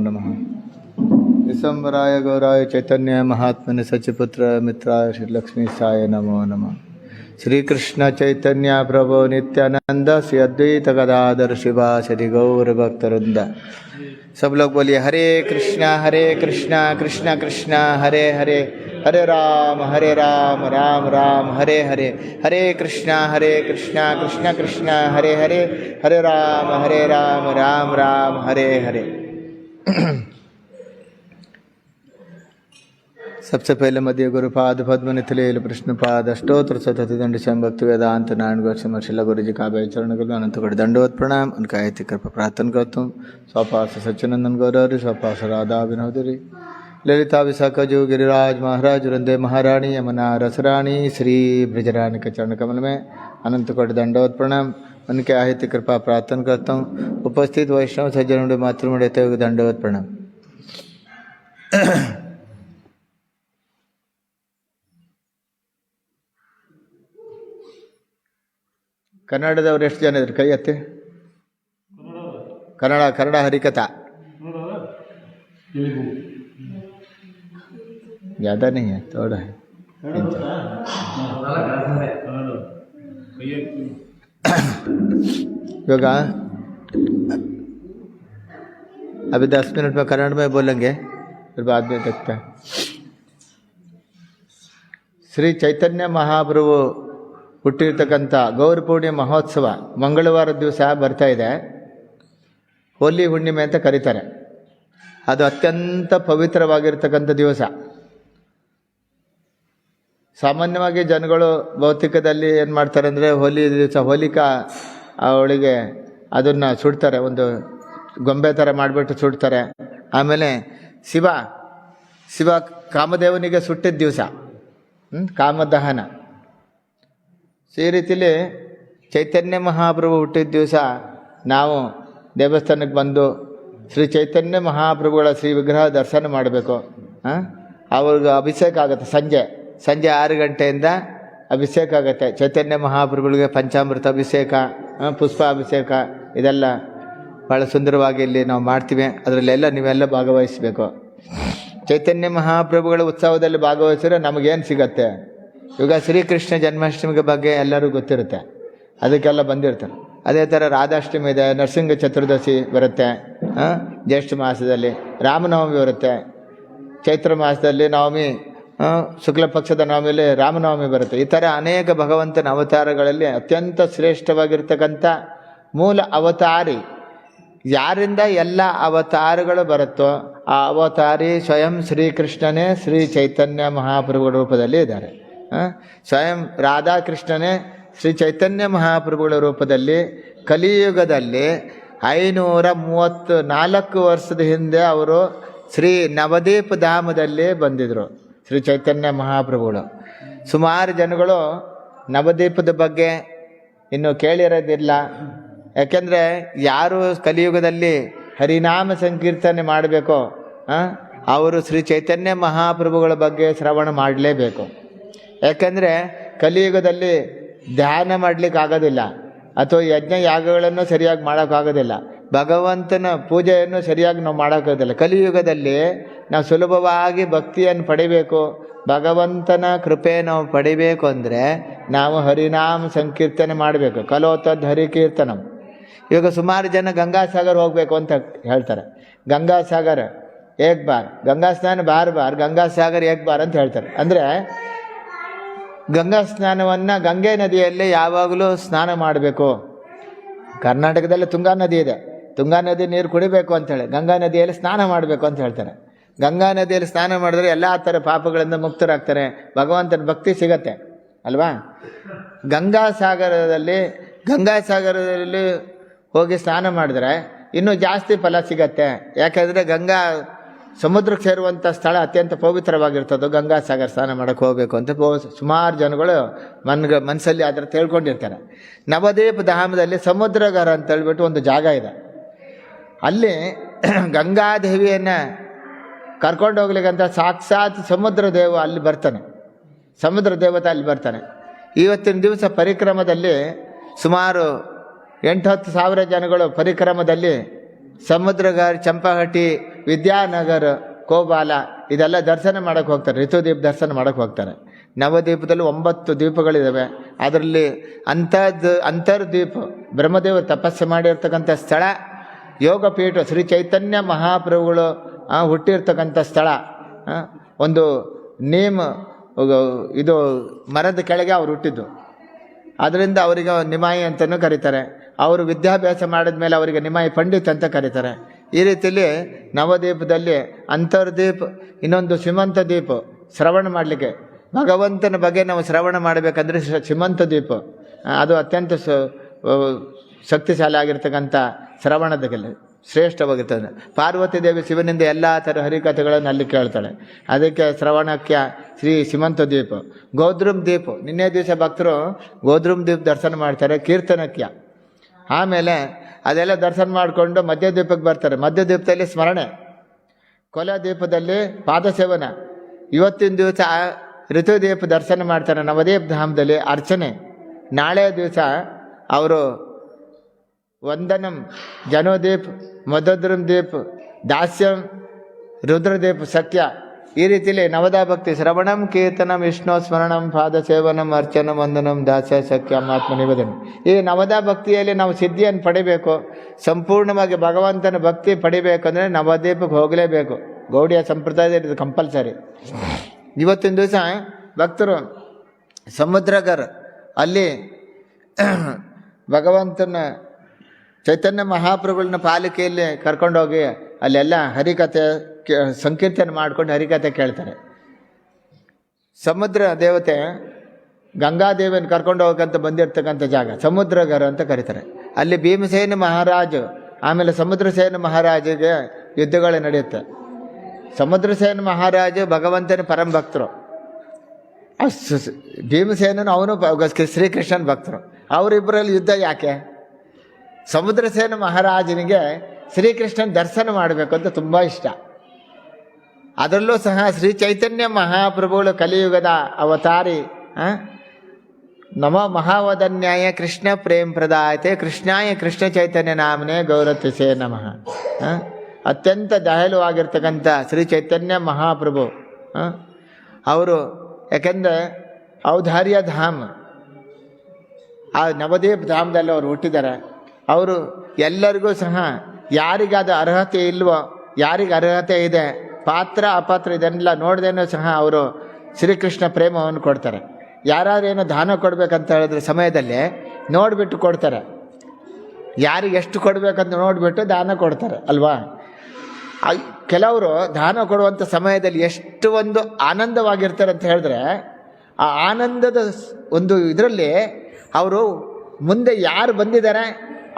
नमः। विश्वम्भराय गौराय चैतन्य महात्मने सचिपुत्र मित्राय श्री लक्ष्मी साय नमो नमः। श्री कृष्ण चैतन्य प्रभु नित्यानंद श्री अद्वैत गदाधर शिवासरि गौर भक्तवृंद। सब लोग बोलिए हरे कृष्णा कृष्ण कृष्ण हरे हरे, हरे राम राम राम हरे हरे, हरे कृष्णा कृष्ण कृष्ण हरे हरे, हरे राम राम राम हरे हरे। सबसे पहले मध्य गुरुपाद पद्म निथिलेल प्रश्नपाद अष्टोत्तर शतति दंड भक्ति वेदांत नारायण गोस्वामी शिला गुरु जी का चरणों अनंत कोटि दंडवत प्रणाम। उनका ऐति कृपा प्रार्थना करता हूँ। स्वपास सच्चिनंदन गौरवरी, स्वपास राधा विनोदरी, ललिता विशाखजू गिरिराज महाराज, वृंदे महारानी, यमुना रसरानी, श्री ब्रजरानी के चरण कमल में अनंत कोटि दंडवत प्रणाम। उनके आहित्य कृपा प्रार्थना करता हूँ। उपस्थित वैष्णव सज्जनों मातृमूढ़ते दंडवत प्रणाम। ಕನ್ನಡದವ್ರು ಎಷ್ಟು ಜನ ಇದ್ರು? ಕೈ ಎತ್ತಿ. ಕನ್ನಡ ಹರಿಕಥಾ ज़्यादा नहीं है, थोड़ा है। योगा अभी 10 मिनट में कन्नड़ में बोलेंगे, फिर बाद में देखते हैं। श्री चैतन्य महाप्रभु ಹುಟ್ಟಿರ್ತಕ್ಕಂಥ ಗೌರಿ ಪೂರ್ಣಿಮೆ ಮಹೋತ್ಸವ ಮಂಗಳವಾರ ದಿವಸ ಬರ್ತಾ ಇದೆ. ಹೋಲಿ ಹುಣ್ಣಿಮೆ ಅಂತ ಕರೀತಾರೆ. ಅದು ಅತ್ಯಂತ ಪವಿತ್ರವಾಗಿರ್ತಕ್ಕಂಥ ದಿವಸ. ಸಾಮಾನ್ಯವಾಗಿ ಜನಗಳು ಭೌತಿಕದಲ್ಲಿ ಏನು ಮಾಡ್ತಾರೆ ಅಂದರೆ, ಹೋಲಿ ದಿವಸ ಹೋಲಿಕಾ ಅವಳಿಗೆ ಅದನ್ನು ಸುಡ್ತಾರೆ, ಒಂದು ಗೊಂಬೆ ಥರ ಮಾಡಿಬಿಟ್ಟು ಸುಡ್ತಾರೆ. ಆಮೇಲೆ ಶಿವ ಕಾಮದೇವನಿಗೆ ಸುಟ್ಟಿದ್ದ ದಿವಸ ಕಾಮದಹನ. ಈ ರೀತಿಲಿ ಚೈತನ್ಯ ಮಹಾಪ್ರಭು ಹುಟ್ಟಿದ ದಿವಸ ನಾವು ದೇವಸ್ಥಾನಕ್ಕೆ ಬಂದು ಶ್ರೀ ಚೈತನ್ಯ ಮಹಾಪ್ರಭುಗಳ ಶ್ರೀ ವಿಗ್ರಹ ದರ್ಶನ ಮಾಡಬೇಕು. ಅವ್ರಿಗೆ ಅಭಿಷೇಕ ಆಗುತ್ತೆ. ಸಂಜೆ 6 ಗಂಟೆಯಿಂದ ಅಭಿಷೇಕ ಆಗುತ್ತೆ. ಚೈತನ್ಯ ಮಹಾಪ್ರಭುಗಳಿಗೆ ಪಂಚಾಮೃತ ಅಭಿಷೇಕ, ಪುಷ್ಪಾಭಿಷೇಕ ಇದೆಲ್ಲ ಭಾಳ ಸುಂದರವಾಗಿ ಇಲ್ಲಿ ನಾವು ಮಾಡ್ತೀವಿ. ಅದರಲ್ಲೆಲ್ಲ ನೀವೆಲ್ಲ ಭಾಗವಹಿಸಬೇಕು. ಚೈತನ್ಯ ಮಹಾಪ್ರಭುಗಳ ಉತ್ಸವದಲ್ಲಿ ಭಾಗವಹಿಸಿದ್ರೆ ನಮಗೇನು ಸಿಗತ್ತೆ? ಇವಾಗ ಶ್ರೀಕೃಷ್ಣ ಜನ್ಮಾಷ್ಟಮಿಗೆ ಬಗ್ಗೆ ಎಲ್ಲರೂ ಗೊತ್ತಿರುತ್ತೆ, ಅದಕ್ಕೆಲ್ಲ ಬಂದಿರ್ತಾರೆ. ಅದೇ ಥರ ರಾಧಾಷ್ಟಮಿ ಇದೆ, ನರಸಿಂಹ ಚತುರ್ದಶಿ ಬರುತ್ತೆ, ಜ್ಯೇಷ್ಠ ಮಾಸದಲ್ಲಿ ರಾಮನವಮಿ ಬರುತ್ತೆ, ಚೈತ್ರ ಮಾಸದಲ್ಲಿ ನವಮಿ, ಶುಕ್ಲ ಪಕ್ಷದ ನವಮಿಯಲ್ಲಿ ರಾಮನವಮಿ ಬರುತ್ತೆ. ಈ ಥರ ಅನೇಕ ಭಗವಂತನ ಅವತಾರಗಳಲ್ಲಿ ಅತ್ಯಂತ ಶ್ರೇಷ್ಠವಾಗಿರ್ತಕ್ಕಂಥ ಮೂಲ ಅವತಾರಿ ಯಾರಿಂದ ಎಲ್ಲ ಅವತಾರಗಳು ಬರುತ್ತೋ ಆ ಅವತಾರಿ ಸ್ವಯಂ ಶ್ರೀಕೃಷ್ಣನೇ ಶ್ರೀ ಚೈತನ್ಯ ಮಹಾಪ್ರಭುಗಳ ರೂಪದಲ್ಲಿ ಇದ್ದಾರೆ. ಸ್ವಯಂ ರಾಧಾಕೃಷ್ಣನೇ ಶ್ರೀ ಚೈತನ್ಯ ಮಹಾಪ್ರಭುಗಳ ರೂಪದಲ್ಲಿ ಕಲಿಯುಗದಲ್ಲಿ 534 ವರ್ಷದ ಹಿಂದೆ ಅವರು ಶ್ರೀ ನವದೀಪ ಧಾಮದಲ್ಲಿ ಬಂದಿದ್ದರು. ಶ್ರೀ ಚೈತನ್ಯ ಮಹಾಪ್ರಭುಗಳು. ಸುಮಾರು ಜನಗಳು ನವದೀಪದ ಬಗ್ಗೆ ಇನ್ನೂ ಕೇಳಿರೋದಿಲ್ಲ. ಯಾಕೆಂದರೆ ಯಾರು ಕಲಿಯುಗದಲ್ಲಿ ಹರಿನಾಮ ಸಂಕೀರ್ತನೆ ಮಾಡಬೇಕೋ ಅವರು ಶ್ರೀ ಚೈತನ್ಯ ಮಹಾಪ್ರಭುಗಳ ಬಗ್ಗೆ ಶ್ರವಣ ಮಾಡಲೇಬೇಕು. ಯಾಕೆಂದರೆ ಕಲಿಯುಗದಲ್ಲಿ ಧ್ಯಾನ ಮಾಡಲಿಕ್ಕೆ ಆಗೋದಿಲ್ಲ, ಅಥವಾ ಯಜ್ಞ ಯಾಗಗಳನ್ನು ಸರಿಯಾಗಿ ಮಾಡೋಕ್ಕಾಗೋದಿಲ್ಲ, ಭಗವಂತನ ಪೂಜೆಯನ್ನು ಸರಿಯಾಗಿ ನಾವು ಮಾಡೋಕ್ಕಾಗೋದಿಲ್ಲ. ಕಲಿಯುಗದಲ್ಲಿ ನಾವು ಸುಲಭವಾಗಿ ಭಕ್ತಿಯನ್ನು ಪಡಿಬೇಕು, ಭಗವಂತನ ಕೃಪೆ ನಾವು ಪಡಿಬೇಕು ಅಂದರೆ ನಾವು ಹರಿನಾಮ ಸಂಕೀರ್ತನೆ ಮಾಡಬೇಕು. ಕಲೋತದ್ ಹರಿಕೀರ್ತನಂ. ಇವಾಗ ಸುಮಾರು ಜನ ಗಂಗಾಸಾಗರ್ ಹೋಗಬೇಕು ಅಂತ ಹೇಳ್ತಾರೆ. ಗಂಗಾಸಾಗರ್ ಏಕ್ ಬಾರ್, ಗಂಗಾ ಸ್ನಾನ ಬಾರ್ ಗಂಗಾಸಾಗರ್ ಏಕ್ ಬಾರ್ ಅಂತ ಹೇಳ್ತಾರೆ. ಅಂದರೆ ಗಂಗಾ ಸ್ನಾನವನ್ನು ಗಂಗೆ ನದಿಯಲ್ಲಿ ಯಾವಾಗಲೂ ಸ್ನಾನ ಮಾಡಬೇಕು. ಕರ್ನಾಟಕದಲ್ಲಿ ತುಂಗಾ ನದಿ ಇದೆ, ತುಂಗಾ ನದಿ ನೀರು ಕುಡಿಬೇಕು ಅಂಥೇಳಿ ಗಂಗಾ ನದಿಯಲ್ಲಿ ಸ್ನಾನ ಮಾಡಬೇಕು ಅಂತ ಹೇಳ್ತಾರೆ. ಗಂಗಾ ನದಿಯಲ್ಲಿ ಸ್ನಾನ ಮಾಡಿದ್ರೆ ಎಲ್ಲ ಥರ ಪಾಪಗಳಿಂದ ಮುಕ್ತರಾಗ್ತಾರೆ, ಭಗವಂತನ ಭಕ್ತಿ ಸಿಗತ್ತೆ ಅಲ್ವಾ. ಗಂಗಾಸಾಗರದಲ್ಲಿ ಹೋಗಿ ಸ್ನಾನ ಮಾಡಿದ್ರೆ ಇನ್ನೂ ಜಾಸ್ತಿ ಫಲ ಸಿಗತ್ತೆ. ಯಾಕೆಂದರೆ ಗಂಗಾ ಸಮುದ್ರಕ್ಕೆ ಸೇರುವಂಥ ಸ್ಥಳ ಅತ್ಯಂತ ಪವಿತ್ರವಾಗಿರ್ತದೆ. ಗಂಗಾಸಾಗರ ಸ್ನಾನ ಮಾಡೋಕ್ಕೆ ಹೋಗಬೇಕು ಅಂತ ಸುಮಾರು ಜನಗಳು ಮನಸ್ಸಲ್ಲಿ ಅದರ ತಿಳ್ಕೊಂಡಿರ್ತಾರೆ. ನವದೀಪ ಧಾಮದಲ್ಲಿ ಸಮುದ್ರಗಾರ ಅಂತ ಹೇಳ್ಬಿಟ್ಟು ಒಂದು ಜಾಗ ಇದೆ. ಅಲ್ಲಿ ಗಂಗಾದೇವಿಯನ್ನು ಕರ್ಕೊಂಡು ಹೋಗ್ಲಿಕ್ಕಂತ ಸಾಕ್ಷಾತ್ ಸಮುದ್ರ ದೇವ ಅಲ್ಲಿ ಬರ್ತಾನೆ, ಸಮುದ್ರ ದೇವತೆ ಅಲ್ಲಿ ಬರ್ತಾನೆ. ಇವತ್ತಿನ ದಿವಸ ಪರಿಕ್ರಮದಲ್ಲಿ ಸುಮಾರು 8-10 ಸಾವಿರ ಜನಗಳು ಪರಿಕ್ರಮದಲ್ಲಿ ಸಮುದ್ರಗಾರಿ, ಚಂಪಾಹಟ್ಟಿ ವಿದ್ಯಾನಗರ, ಕೋಬಾಲ ಇದೆಲ್ಲ ದರ್ಶನ ಮಾಡೋಕ್ಕೆ ಹೋಗ್ತಾರೆ. ಋತುದೀಪ ದರ್ಶನ ಮಾಡೋಕ್ಕೆ ಹೋಗ್ತಾರೆ. ನವದ್ವೀಪದಲ್ಲಿ 9 ದ್ವೀಪಗಳಿದ್ದಾವೆ. ಅದರಲ್ಲಿ ಅಂತರ್ದ್ವೀಪ ಬ್ರಹ್ಮದೇವರು ತಪಸ್ಸು ಮಾಡಿರ್ತಕ್ಕಂಥ ಸ್ಥಳ, ಯೋಗಪೀಠ ಶ್ರೀ ಚೈತನ್ಯ ಮಹಾಪ್ರಭುಗಳು ಹುಟ್ಟಿರ್ತಕ್ಕಂಥ ಸ್ಥಳ. ಒಂದು ಇದು ಮರದ ಕೆಳಗೆ ಅವ್ರು ಹುಟ್ಟಿದ್ದು, ಅದರಿಂದ ಅವರಿಗೆ ನಿಮಾಯಿ ಅಂತಲೂ ಕರೀತಾರೆ. ಅವರು ವಿದ್ಯಾಭ್ಯಾಸ ಮಾಡಿದ ಮೇಲೆ ಅವರಿಗೆ ನಿಮಾಯಿ ಪಂಡಿತ್ ಅಂತ ಕರೀತಾರೆ. ಈ ರೀತಿಯಲ್ಲಿ ನವದ್ವೀಪದಲ್ಲಿ ಅಂತರ್ದ್ವೀಪ, ಇನ್ನೊಂದು ಸಿಮಂತ ದ್ವೀಪ ಶ್ರವಣ ಮಾಡಲಿಕ್ಕೆ, ಭಗವಂತನ ಬಗ್ಗೆ ನಾವು ಶ್ರವಣ ಮಾಡಬೇಕಂದ್ರೆ ಸಿಮಂತ ದ್ವೀಪ ಅದು ಅತ್ಯಂತ ಶಕ್ತಿಶಾಲಿ ಆಗಿರ್ತಕ್ಕಂಥ ಶ್ರವಣದಲ್ಲಿ ಶ್ರೇಷ್ಠವಾಗಿರ್ತದೆ. ಪಾರ್ವತಿ ದೇವಿ ಶಿವನಿಂದ ಎಲ್ಲ ಥರ ಹರಿಕಥೆಗಳನ್ನು ಅಲ್ಲಿ ಕೇಳ್ತಾಳೆ. ಅದಕ್ಕೆ ಶ್ರವಣಕ್ಕೆ ಶ್ರೀ ಸಿಮಂತ ದ್ವೀಪ. ಗೋದ್ರುಮ್ ದ್ವೀಪ, ನಿನ್ನೆ ದಿವಸ ಭಕ್ತರು ಗೋದ್ರುಮ್ ದ್ವೀಪ ದರ್ಶನ ಮಾಡ್ತಾರೆ ಕೀರ್ತನಕ್ಯ. ಆಮೇಲೆ ಅದೆಲ್ಲ ದರ್ಶನ ಮಾಡಿಕೊಂಡು ಮಧ್ಯದ್ವೀಪಕ್ಕೆ ಬರ್ತಾರೆ. ಮಧ್ಯದ್ವೀಪದಲ್ಲಿ ಸ್ಮರಣೆ, ಕೊಲ ದ್ವೀಪದಲ್ಲಿ ಪಾದಸೇವನ. ಇವತ್ತಿನ ದಿವಸ ಋತುದ್ವೀಪ ದರ್ಶನ ಮಾಡ್ತಾರೆ ನವದ್ವೀಪ ಧಾಮದಲ್ಲಿ ಅರ್ಚನೆ. ನಾಳೆ ದಿವಸ ಅವರು ವಂದನಂ, ಜನೋದ್ವೀಪ್, ಮಧೋದ್ರಮ್ ದ್ವೀಪ್, ದಾಸ್ಯಂ, ರುದ್ರದ್ವೀಪ್, ಸತ್ಯ. ಈ ರೀತಿಯಲ್ಲಿ ನವದಾ ಭಕ್ತಿ ಶ್ರವಣಂ, ಕೀರ್ತನಂ, ವಿಷ್ಣು ಸ್ಮರಣಂ, ಪಾದ ಸೇವನಂ, ಅರ್ಚನಂ, ವಂದನಂ, ದಾಸ್ಯ, ಸಖ್ಯಂ, ಆತ್ಮ ನಿವೇದನ. ಈ ನವದಾ ಭಕ್ತಿಯಲ್ಲಿ ನಾವು ಸಿದ್ಧಿಯನ್ನು ಪಡಿಬೇಕು. ಸಂಪೂರ್ಣವಾಗಿ ಭಗವಂತನ ಭಕ್ತಿ ಪಡಿಬೇಕಂದ್ರೆ ನವದ್ವೀಪಕ್ಕೆ ಹೋಗಲೇಬೇಕು. ಗೌಡಿಯ ಸಂಪ್ರದಾಯದಲ್ಲಿ ಇದು ಕಂಪಲ್ಸರಿ. ಇವತ್ತಿನ ದಿವಸ ಭಕ್ತರು ಸಮುದ್ರಗರ್ ಅಲ್ಲಿ ಭಗವಂತನ ಚೈತನ್ಯ ಮಹಾಪ್ರಭುಗಳನ್ನ ಪಾಲಿಕೆಯಲ್ಲಿ ಕರ್ಕೊಂಡೋಗಿ ಅಲ್ಲೆಲ್ಲ ಹರಿಕಥೆ ಸಂಕೀರ್ತನೆ ಮಾಡ್ಕೊಂಡು ಹರಿಕಥೆ ಕೇಳ್ತಾರೆ. ಸಮುದ್ರ ದೇವತೆ ಗಂಗಾದೇವಿಯನ್ನು ಕರ್ಕೊಂಡು ಹೋಗಂತ ಬಂದಿರ್ತಕ್ಕಂಥ ಜಾಗ ಸಮುದ್ರಗರ ಅಂತ ಕರೀತಾರೆ. ಅಲ್ಲಿ ಭೀಮಸೇನ ಮಹಾರಾಜು ಆಮೇಲೆ ಸಮುದ್ರಸೇನ ಮಹಾರಾಜಿಗೆ ಯುದ್ಧಗಳು ನಡೆಯುತ್ತೆ. ಸಮುದ್ರಸೇನ ಮಹಾರಾಜು ಭಗವಂತನ ಪರಮ ಭಕ್ತರು, ಭೀಮಸೇನನು ಅವನು ಶ್ರೀಕೃಷ್ಣನ ಭಕ್ತರು. ಅವರಿಬ್ಬರಲ್ಲಿ ಯುದ್ಧ ಯಾಕೆ? ಸಮುದ್ರಸೇನ ಮಹಾರಾಜನಿಗೆ ಶ್ರೀಕೃಷ್ಣನ ದರ್ಶನ ಮಾಡಬೇಕು ಅಂತ ತುಂಬ ಇಷ್ಟ. ಅದರಲ್ಲೂ ಸಹ ಶ್ರೀ ಚೈತನ್ಯ ಮಹಾಪ್ರಭುಗಳು ಕಲಿಯುಗದ ಅವತಾರಿ. ನಮೋ ಮಹಾವದನ್ಯಾಯ ಕೃಷ್ಣ ಪ್ರೇಮ್ ಪ್ರದಾಯತೆ ಕೃಷ್ಣಾಯ ಕೃಷ್ಣ ಚೈತನ್ಯ ನಾಮನೇ ಗೌರತಿಸೇ ನಮಃ. ಅತ್ಯಂತ ದಯಾಳುವಾಗಿರ್ತಕ್ಕಂಥ ಶ್ರೀ ಚೈತನ್ಯ ಮಹಾಪ್ರಭು ಅವರು, ಯಾಕೆಂದರೆ ಔದಾರ್ಯ ಧಾಮ, ಆ ನವದ್ವೀಪ ಧಾಮದಲ್ಲಿ ಅವರು ಹುಟ್ಟಿದ್ದಾರೆ. ಅವರು ಎಲ್ಲರಿಗೂ ಸಹ ಯಾರಿಗಾದ ಅರ್ಹತೆ ಇಲ್ವೋ, ಯಾರಿಗೆ ಅರ್ಹತೆ ಇದೆ, ಪಾತ್ರ ಅಪಾತ್ರ ಇದನ್ನೆಲ್ಲ ನೋಡ್ದೇನೂ ಸಹ ಅವರು ಶ್ರೀಕೃಷ್ಣ ಪ್ರೇಮವನ್ನು ಕೊಡ್ತಾರೆ. ಯಾರೇನೋ ದಾನ ಕೊಡಬೇಕಂತ ಹೇಳಿದ್ರೆ ಸಮಯದಲ್ಲಿ ನೋಡಿಬಿಟ್ಟು ಕೊಡ್ತಾರೆ. ಯಾರಿಗೆ ಎಷ್ಟು ಕೊಡಬೇಕಂತ ನೋಡಿಬಿಟ್ಟು ದಾನ ಕೊಡ್ತಾರೆ ಅಲ್ವಾ? ಕೆಲವರು ದಾನ ಕೊಡುವಂಥ ಸಮಯದಲ್ಲಿ ಎಷ್ಟು ಒಂದು ಆನಂದವಾಗಿರ್ತಾರೆ ಅಂತ ಹೇಳಿದ್ರೆ, ಆ ಆನಂದದ ಒಂದು ಇದರಲ್ಲಿ ಅವರು ಮುಂದೆ ಯಾರು ಬಂದಿದ್ದಾರೆ,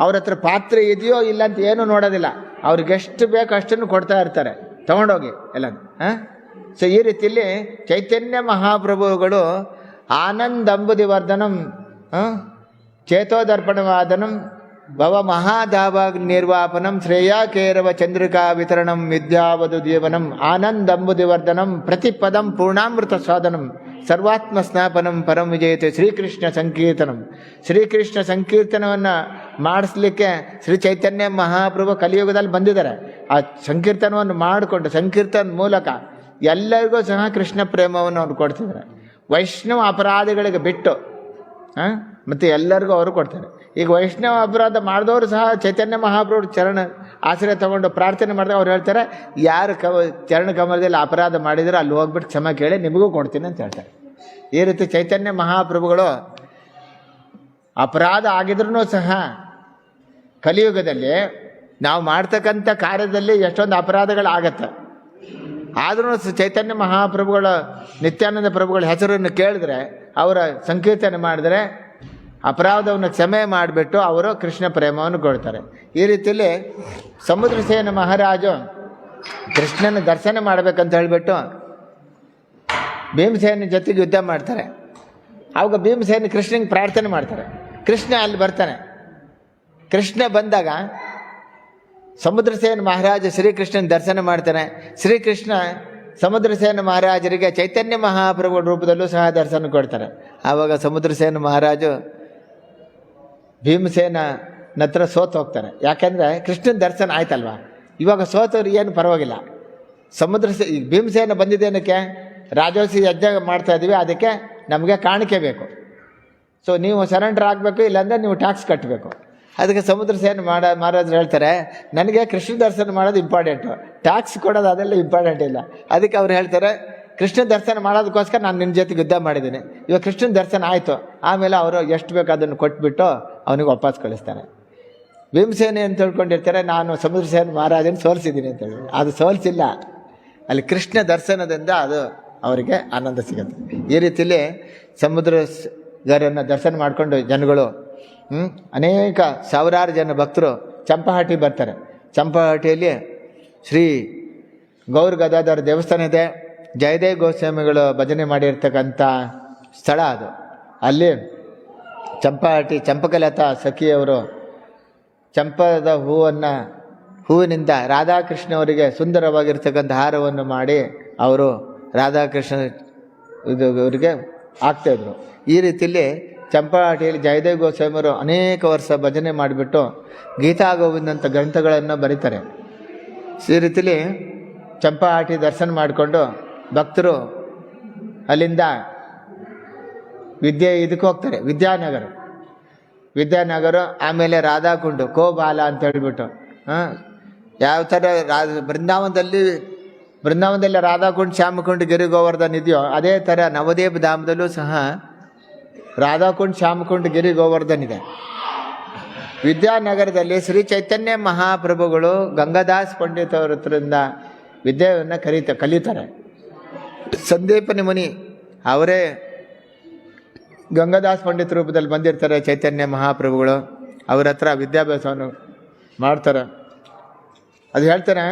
ಅವ್ರ ಹತ್ರ ಪಾತ್ರೆ ಇದೆಯೋ ಇಲ್ಲ ಅಂತ ಏನೂ ನೋಡೋದಿಲ್ಲ. ಅವ್ರಿಗೆ ಎಷ್ಟು ಬೇಕೋ ಅಷ್ಟನ್ನು ಕೊಡ್ತಾ ಇರ್ತಾರೆ ತಗೊಂಡೋಗಿ ಎಲ್ಲ. ಸೊ ಈ ರೀತಿಯಲ್ಲಿ ಚೈತನ್ಯ ಮಹಾಪ್ರಭುಗಳು ಆನಂದಂಬುದಿ ವರ್ಧನಂ, ಚೇತೋದರ್ಪಣವಾದನಂ, ಭವ ಮಹಾದಾಭಾಗ್ ನಿರ್ವಾಪನಂ, ಶ್ರೇಯ ಕೇರವ ಚಂದ್ರಿಕಾ ವಿತರಣಂ, ವಿದ್ಯಾವಧು ಜೀವನಂ, ಆನಂದಂಬುದಿ ವರ್ಧನಂ, ಪ್ರತಿಪದಂ ಪೂರ್ಣಾಮೃತ ಸಾಧನಂ, ಸರ್ವಾತ್ಮ ಸ್ನಾಪನಂ, ಪರಂ ವಿಜಯತೆ ಶ್ರೀಕೃಷ್ಣ ಸಂಕೀರ್ತನಂ. ಶ್ರೀಕೃಷ್ಣ ಸಂಕೀರ್ತನವನ್ನು ಮಾಡಿಸ್ಲಿಕ್ಕೆ ಶ್ರೀ ಚೈತನ್ಯ ಮಹಾಪ್ರಭು ಕಲಿಯುಗದಲ್ಲಿ ಬಂದಿದ್ದಾರೆ. ಆ ಸಂಕೀರ್ತನವನ್ನು ಮಾಡಿಕೊಂಡು ಸಂಕೀರ್ತನ ಮೂಲಕ ಎಲ್ಲರಿಗೂ ಸಹ ಕೃಷ್ಣ ಪ್ರೇಮವನ್ನು ಅವ್ರು ಕೊಡ್ತಿದ್ದಾರೆ. ವೈಷ್ಣವ ಅಪರಾಧಿಗಳಿಗೆ ಬಿಟ್ಟು ಮತ್ತು ಎಲ್ಲರಿಗೂ ಅವರು ಕೊಡ್ತಾರೆ. ಈಗ ವೈಷ್ಣವ ಅಪರಾಧ ಮಾಡಿದವರು ಸಹ ಚೈತನ್ಯ ಮಹಾಪ್ರಭು ಚರಣ ಆಶ್ರಯ ತಗೊಂಡು ಪ್ರಾರ್ಥನೆ ಮಾಡಿದಾಗ ಅವ್ರು ಹೇಳ್ತಾರೆ, ಯಾರು ಚರಣ ಕಮಲದಲ್ಲಿ ಅಪರಾಧ ಮಾಡಿದರೆ ಅಲ್ಲಿ ಹೋಗ್ಬಿಟ್ಟು ಕ್ಷಮೆ ಕೇಳಿ ನಿಮಗೂ ಕೊಡ್ತೀನಿ ಅಂತ ಹೇಳ್ತಾರೆ. ಈ ರೀತಿ ಚೈತನ್ಯ ಮಹಾಪ್ರಭುಗಳು ಅಪರಾಧ ಆಗಿದ್ರೂ ಸಹ ಕಲಿಯುಗದಲ್ಲಿ ನಾವು ಮಾಡ್ತಕ್ಕಂಥ ಕಾರ್ಯದಲ್ಲಿ ಎಷ್ಟೊಂದು ಅಪರಾಧಗಳಾಗತ್ತೆ. ಆದ್ರೂ ಚೈತನ್ಯ ಮಹಾಪ್ರಭುಗಳ ನಿತ್ಯಾನಂದ ಪ್ರಭುಗಳ ಹೆಸರನ್ನು ಕೇಳಿದ್ರೆ, ಅವರ ಸಂಕೀರ್ತನೆ ಮಾಡಿದ್ರೆ ಅಪರಾಧವನ್ನು ಕ್ಷಮೆ ಮಾಡಿಬಿಟ್ಟು ಅವರು ಕೃಷ್ಣ ಪ್ರೇಮವನ್ನು ಕೊಡ್ತಾರೆ. ಈ ರೀತಿಯಲ್ಲಿ ಸಮುದ್ರಸೇನ ಮಹಾರಾಜು ಕೃಷ್ಣನ ದರ್ಶನ ಮಾಡಬೇಕಂತ ಹೇಳಿಬಿಟ್ಟು ಭೀಮಸೇನ ಜೊತೆಗೆ ಯುದ್ಧ ಮಾಡ್ತಾರೆ. ಆವಾಗ ಭೀಮಸೇನ ಕೃಷ್ಣನಿಗೆ ಪ್ರಾರ್ಥನೆ ಮಾಡ್ತಾರೆ. ಕೃಷ್ಣ ಅಲ್ಲಿ ಬರ್ತಾನೆ. ಕೃಷ್ಣ ಬಂದಾಗ ಸಮುದ್ರಸೇನ ಮಹಾರಾಜ ಶ್ರೀಕೃಷ್ಣನ ದರ್ಶನ ಮಾಡ್ತಾನೆ. ಶ್ರೀಕೃಷ್ಣ ಸಮುದ್ರಸೇನ ಮಹಾರಾಜರಿಗೆ ಚೈತನ್ಯ ಮಹಾಪ್ರಭು ರೂಪದಲ್ಲೂ ಸಹ ದರ್ಶನ ಕೊಡ್ತಾರೆ. ಆವಾಗ ಸಮುದ್ರಸೇನ ಮಹಾರಾಜು ಭೀಮಸೇನ ಹತ್ರ ಸೋತು ಹೋಗ್ತಾರೆ. ಯಾಕೆಂದರೆ ಕೃಷ್ಣನ ದರ್ಶನ ಆಯ್ತಲ್ವ, ಇವಾಗ ಸೋತವ್ರು ಏನು ಪರವಾಗಿಲ್ಲ. ಈಗ ಭೀಮಸೇನ ಬಂದಿದ್ದೇನಕ್ಕೆ? ರಾಜೋಸಿ ಯಜ್ಞ ಮಾಡ್ತಾ ಇದ್ದೀವಿ, ಅದಕ್ಕೆ ನಮಗೆ ಕಾಣಿಕೆ ಬೇಕು. ಸೊ ನೀವು ಸರೆಂಡರ್ ಆಗಬೇಕು, ಇಲ್ಲಾಂದರೆ ನೀವು ಟ್ಯಾಕ್ಸ್ ಕಟ್ಟಬೇಕು. ಅದಕ್ಕೆ ಸಮುದ್ರ ಸೇನೆ ಮಹಾರಾಜರು ಹೇಳ್ತಾರೆ, ನನಗೆ ಕೃಷ್ಣ ದರ್ಶನ ಮಾಡೋದು ಇಂಪಾರ್ಟೆಂಟು, ಟ್ಯಾಕ್ಸ್ ಕೊಡೋದು ಅದೆಲ್ಲ ಇಂಪಾರ್ಟೆಂಟ್ ಇಲ್ಲ. ಅದಕ್ಕೆ ಅವ್ರು ಹೇಳ್ತಾರೆ, ಕೃಷ್ಣ ದರ್ಶನ ಮಾಡೋದಕ್ಕೋಸ್ಕರ ನಾನು ನಿನ್ನ ಜೊತೆಗೆ ಯುದ್ಧ ಮಾಡಿದ್ದೀನಿ. ಇವಾಗ ಕೃಷ್ಣನ ದರ್ಶನ ಆಯಿತು, ಆಮೇಲೆ ಅವರು ಎಷ್ಟು ಬೇಕು ಅದನ್ನು ಕೊಟ್ಬಿಟ್ಟು ಅವನಿಗೆ ವಾಪಸ್ ಕಳಿಸ್ತಾರೆ. ಭೀಮಸೇನೆ ಅಂತ ತಿಳ್ಕೊಂಡಿರ್ತಾರೆ, ನಾನು ಸಮುದ್ರ ಸೇನೆ ಮಹಾರಾಜನ ಸೋಲಿಸಿದ್ದೀನಿ ಅಂತ ಹೇಳಿ. ಅದು ಸೋಲಿಸಿಲ್ಲ, ಅಲ್ಲಿ ಕೃಷ್ಣ ದರ್ಶನದಿಂದ ಅದು ಅವರಿಗೆ ಆನಂದ ಸಿಗುತ್ತೆ. ಈ ರೀತಿಯಲ್ಲಿ ಸಮುದ್ರಗಾರನ್ನು ದರ್ಶನ ಮಾಡಿಕೊಂಡು ಜನಗಳು ಅನೇಕ ಸಾವಿರಾರು ಜನ ಭಕ್ತರು ಚಂಪಹಾಟಿ ಬರ್ತಾರೆ. ಚಂಪಹಾಟಿಯಲ್ಲಿ ಶ್ರೀ ಗೌರ ಗದಾಧರ ದೇವಸ್ಥಾನ ಇದೆ. ಜಯದೇವ್ ಗೋಸ್ವಾಮಿಗಳು ಭಜನೆ ಮಾಡಿರ್ತಕ್ಕಂಥ ಸ್ಥಳ ಅದು. ಅಲ್ಲಿ ಚಂಪಹಾಟಿ ಚಂಪಕಲತಾ ಸಖಿಯವರು ಚಂಪದ ಹೂವಿನಿಂದ ರಾಧಾಕೃಷ್ಣ ಅವರಿಗೆ ಸುಂದರವಾಗಿರ್ತಕ್ಕಂಥ ಹಾರವನ್ನು ಮಾಡಿ ಅವರು ರಾಧಾಕೃಷ್ಣ ಅವರಿಗೆ ಆಗ್ತಾಯಿದ್ರು. ಈ ರೀತಿಯಲ್ಲಿ ಚಂಪಹಾಟಿಯಲ್ಲಿ ಜಯದೇವ್ ಗೋಸ್ವಾಮಿಯವರು ಅನೇಕ ವರ್ಷ ಭಜನೆ ಮಾಡಿಬಿಟ್ಟು ಗೀತಾ ಗೋವಿಂದಂಥ ಗ್ರಂಥಗಳನ್ನು ಬರೀತಾರೆ. ಈ ರೀತಿಯಲ್ಲಿ ಚಂಪಹಾಟಿ ದರ್ಶನ ಮಾಡಿಕೊಂಡು ಭಕ್ತರು ಅಲ್ಲಿಂದ ಇದಕ್ಕೆ ಹೋಗ್ತಾರೆ, ವಿದ್ಯಾನಗರ, ಆಮೇಲೆ ರಾಧಾಕುಂಡು, ಕೋಬಾಲ ಅಂತ ಹೇಳಿಬಿಟ್ಟು. ಯಾವ ಥರ ಬೃಂದಾವನದಲ್ಲಿ ರಾಧಾಕುಂಡ್, ಶ್ಯಾಮಕುಂಡ್, ಗಿರಿ ಗೋವರ್ಧನ್ ಇದೆಯೋ ಅದೇ ಥರ ನವದೇವ ಧಾಮದಲ್ಲೂ ಸಹ ರಾಧಾಕುಂಡ್, ಶ್ಯಾಮಕುಂಡ್, ಗಿರಿ ಗೋವರ್ಧನ್ ಇದೆ. ವಿದ್ಯಾನಗರದಲ್ಲಿ ಶ್ರೀ ಚೈತನ್ಯ ಮಹಾಪ್ರಭುಗಳು ಗಂಗಾದಾಸ್ ಪಂಡಿತ್ ಅವ್ರ ಹತ್ರದಿಂದ ವಿದ್ಯೆಯನ್ನು ಕಲಿತಾರೆ. ಸಂದೀಪನಿ ಮುನಿ ಅವರೇ ಗಂಗಾದಾಸ್ ಪಂಡಿತ್ ರೂಪದಲ್ಲಿ ಬಂದಿರ್ತಾರೆ. ಚೈತನ್ಯ ಮಹಾಪ್ರಭುಗಳು ಅವ್ರ ಹತ್ರ ವಿದ್ಯಾಭ್ಯಾಸವನ್ನು ಮಾಡ್ತಾರೆ. ಅದು ಹೇಳ್ತಾರೆ,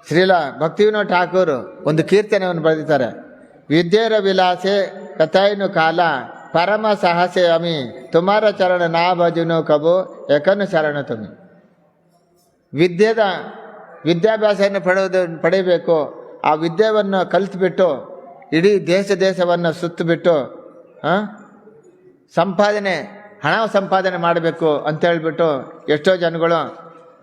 ಶ್ರೀಲ ಭಕ್ತಿವಿನೋದ್ ಠಾಕೂರ್ ಒಂದು ಕೀರ್ತನೆಯನ್ನು ಬರೆದಿದ್ದಾರೆ. ವಿದ್ಯೆರ ವಿಲಾಸೆ ಕಥಾಯಿನು ಕಾಲ ಪರಮ ಸಾಹಸೆ ಅಮಿ ತುಮಾರ ಚರಣ ನಾ ಭಜುನು ಕಬು ಏಕನು ಶರಣ ತುಮಿ. ವಿದ್ಯಾಭ್ಯಾಸವನ್ನು ಪಡೆಯಬೇಕು. ಆ ವಿದ್ಯೆಯನ್ನು ಕಲಿತ್ಬಿಟ್ಟು ಇಡೀ ದೇಶವನ್ನು ಸುತ್ತಬಿಟ್ಟು ಹಣ ಸಂಪಾದನೆ ಮಾಡಬೇಕು ಅಂತೇಳ್ಬಿಟ್ಟು ಎಷ್ಟೋ ಜನಗಳು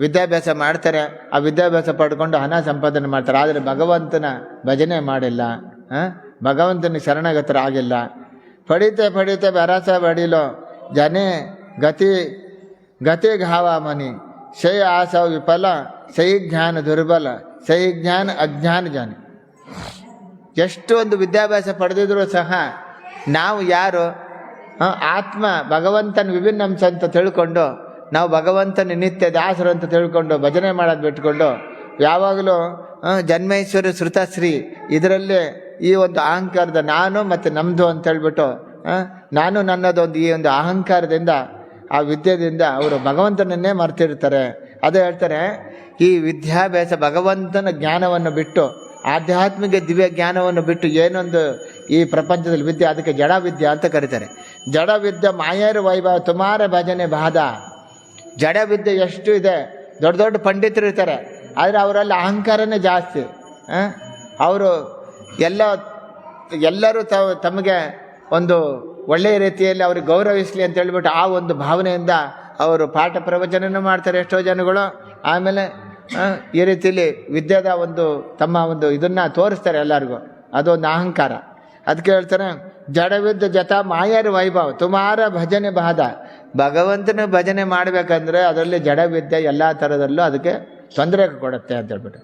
ವಿದ್ಯಾಭ್ಯಾಸ ಮಾಡ್ತಾರೆ. ಆ ವಿದ್ಯಾಭ್ಯಾಸ ಪಡ್ಕೊಂಡು ಹಣ ಸಂಪಾದನೆ ಮಾಡ್ತಾರೆ. ಆದರೆ ಭಗವಂತನ ಭಜನೆ ಮಾಡಿಲ್ಲ, ಭಗವಂತನ ಶರಣಗತರಾಗಿಲ್ಲ. ಪಡಿತೆ ಬೆರಸ ಬಡಿಲೋ ಜನೇ ಗತಿ ಘಾವ ಮನಿ ಶೈ ಆಸವ ವಿಫಲ ಸೈ ಜ್ಞಾನ ದುರ್ಬಲ ಸೈ ಜ್ಞಾನ ಅಜ್ಞಾನ ಜಾನಿ. ಎಷ್ಟು ಒಂದು ವಿದ್ಯಾಭ್ಯಾಸ ಪಡೆದಿದ್ರೂ ಸಹ ನಾವು ಯಾರು ಆತ್ಮ ಭಗವಂತನ ವಿಭಿನ್ನ ಅಂಶ ಅಂತ ತಿಳ್ಕೊಂಡು ನಾವು ಭಗವಂತನ ನಿತ್ಯ ದಾಸರು ಅಂತ ತಿಳ್ಕೊಂಡು ಭಜನೆ ಮಾಡೋದು ಬಿಟ್ಕೊಂಡು ಯಾವಾಗಲೂ ಜನ್ಮೇಶ್ವರಿ ಶ್ರುತಶ್ರೀ ಇದರಲ್ಲೇ ಈ ಒಂದು ಅಹಂಕಾರದ ನಾನು ಮತ್ತು ನಮ್ಮದು ಅಂತ ಹೇಳ್ಬಿಟ್ಟು ನಾನು ನನ್ನದೊಂದು ಈ ಒಂದು ಅಹಂಕಾರದಿಂದ ಆ ವಿದ್ಯೆಯಿಂದ ಅವರು ಭಗವಂತನನ್ನೇ ಮರ್ತಿರ್ತಾರೆ. ಅದೇ ಹೇಳ್ತಾರೆ, ಈ ವಿದ್ಯಾಭ್ಯಾಸ ಭಗವಂತನ ಜ್ಞಾನವನ್ನು ಬಿಟ್ಟು ಆಧ್ಯಾತ್ಮಿಕ ದಿವ್ಯ ಜ್ಞಾನವನ್ನು ಬಿಟ್ಟು ಏನೊಂದು ಈ ಪ್ರಪಂಚದಲ್ಲಿ ವಿದ್ಯೆ, ಅದಕ್ಕೆ ಜಡ ವಿದ್ಯೆ ಅಂತ ಕರೀತಾರೆ. ಜಡ ವಿದ್ಯೆ ಮಾಯೇರು ವೈಭವ ತುಮಾರ ಭಜನೆ ಬಾಧ. ಜಡ ವಿದ್ಯೆ ಎಷ್ಟು ಇದೆ, ದೊಡ್ಡ ದೊಡ್ಡ ಪಂಡಿತರು ಇರ್ತಾರೆ, ಆದರೆ ಅವರಲ್ಲಿ ಅಹಂಕಾರನೇ ಜಾಸ್ತಿ. ಅವರು ಎಲ್ಲರೂ ತಮಗೆ ಒಂದು ಒಳ್ಳೆಯ ರೀತಿಯಲ್ಲಿ ಅವ್ರಿಗೆ ಗೌರವಿಸಲಿ ಅಂತ ಹೇಳ್ಬಿಟ್ಟು ಆ ಒಂದು ಭಾವನೆಯಿಂದ ಅವರು ಪಾಠ ಪ್ರವಚನನೂ ಮಾಡ್ತಾರೆ ಎಷ್ಟೋ ಜನಗಳು. ಆಮೇಲೆ ಈ ರೀತಿಯಲ್ಲಿ ವಿದ್ಯೆದ ತಮ್ಮ ಇದನ್ನು ತೋರಿಸ್ತಾರೆ ಎಲ್ಲರಿಗೂ. ಅದೊಂದು ಅಹಂಕಾರ. ಅದಕ್ಕೆ ಹೇಳ್ತಾರೆ, ಜಡವಿದ್ದ ಜತ ಮಾಯರ ವೈಭವ ತುಮಾರ ಭಜನೆ ಬಾಧ. ಭಗವಂತನ ಭಜನೆ ಮಾಡಬೇಕಂದ್ರೆ ಅದರಲ್ಲಿ ಜಡವಿದ್ಯೆ ಎಲ್ಲ ಥರದಲ್ಲೂ ಅದಕ್ಕೆ ತೊಂದರೆ ಕೊಡುತ್ತೆ ಅಂತ ಹೇಳ್ಬಿಟ್ಟು.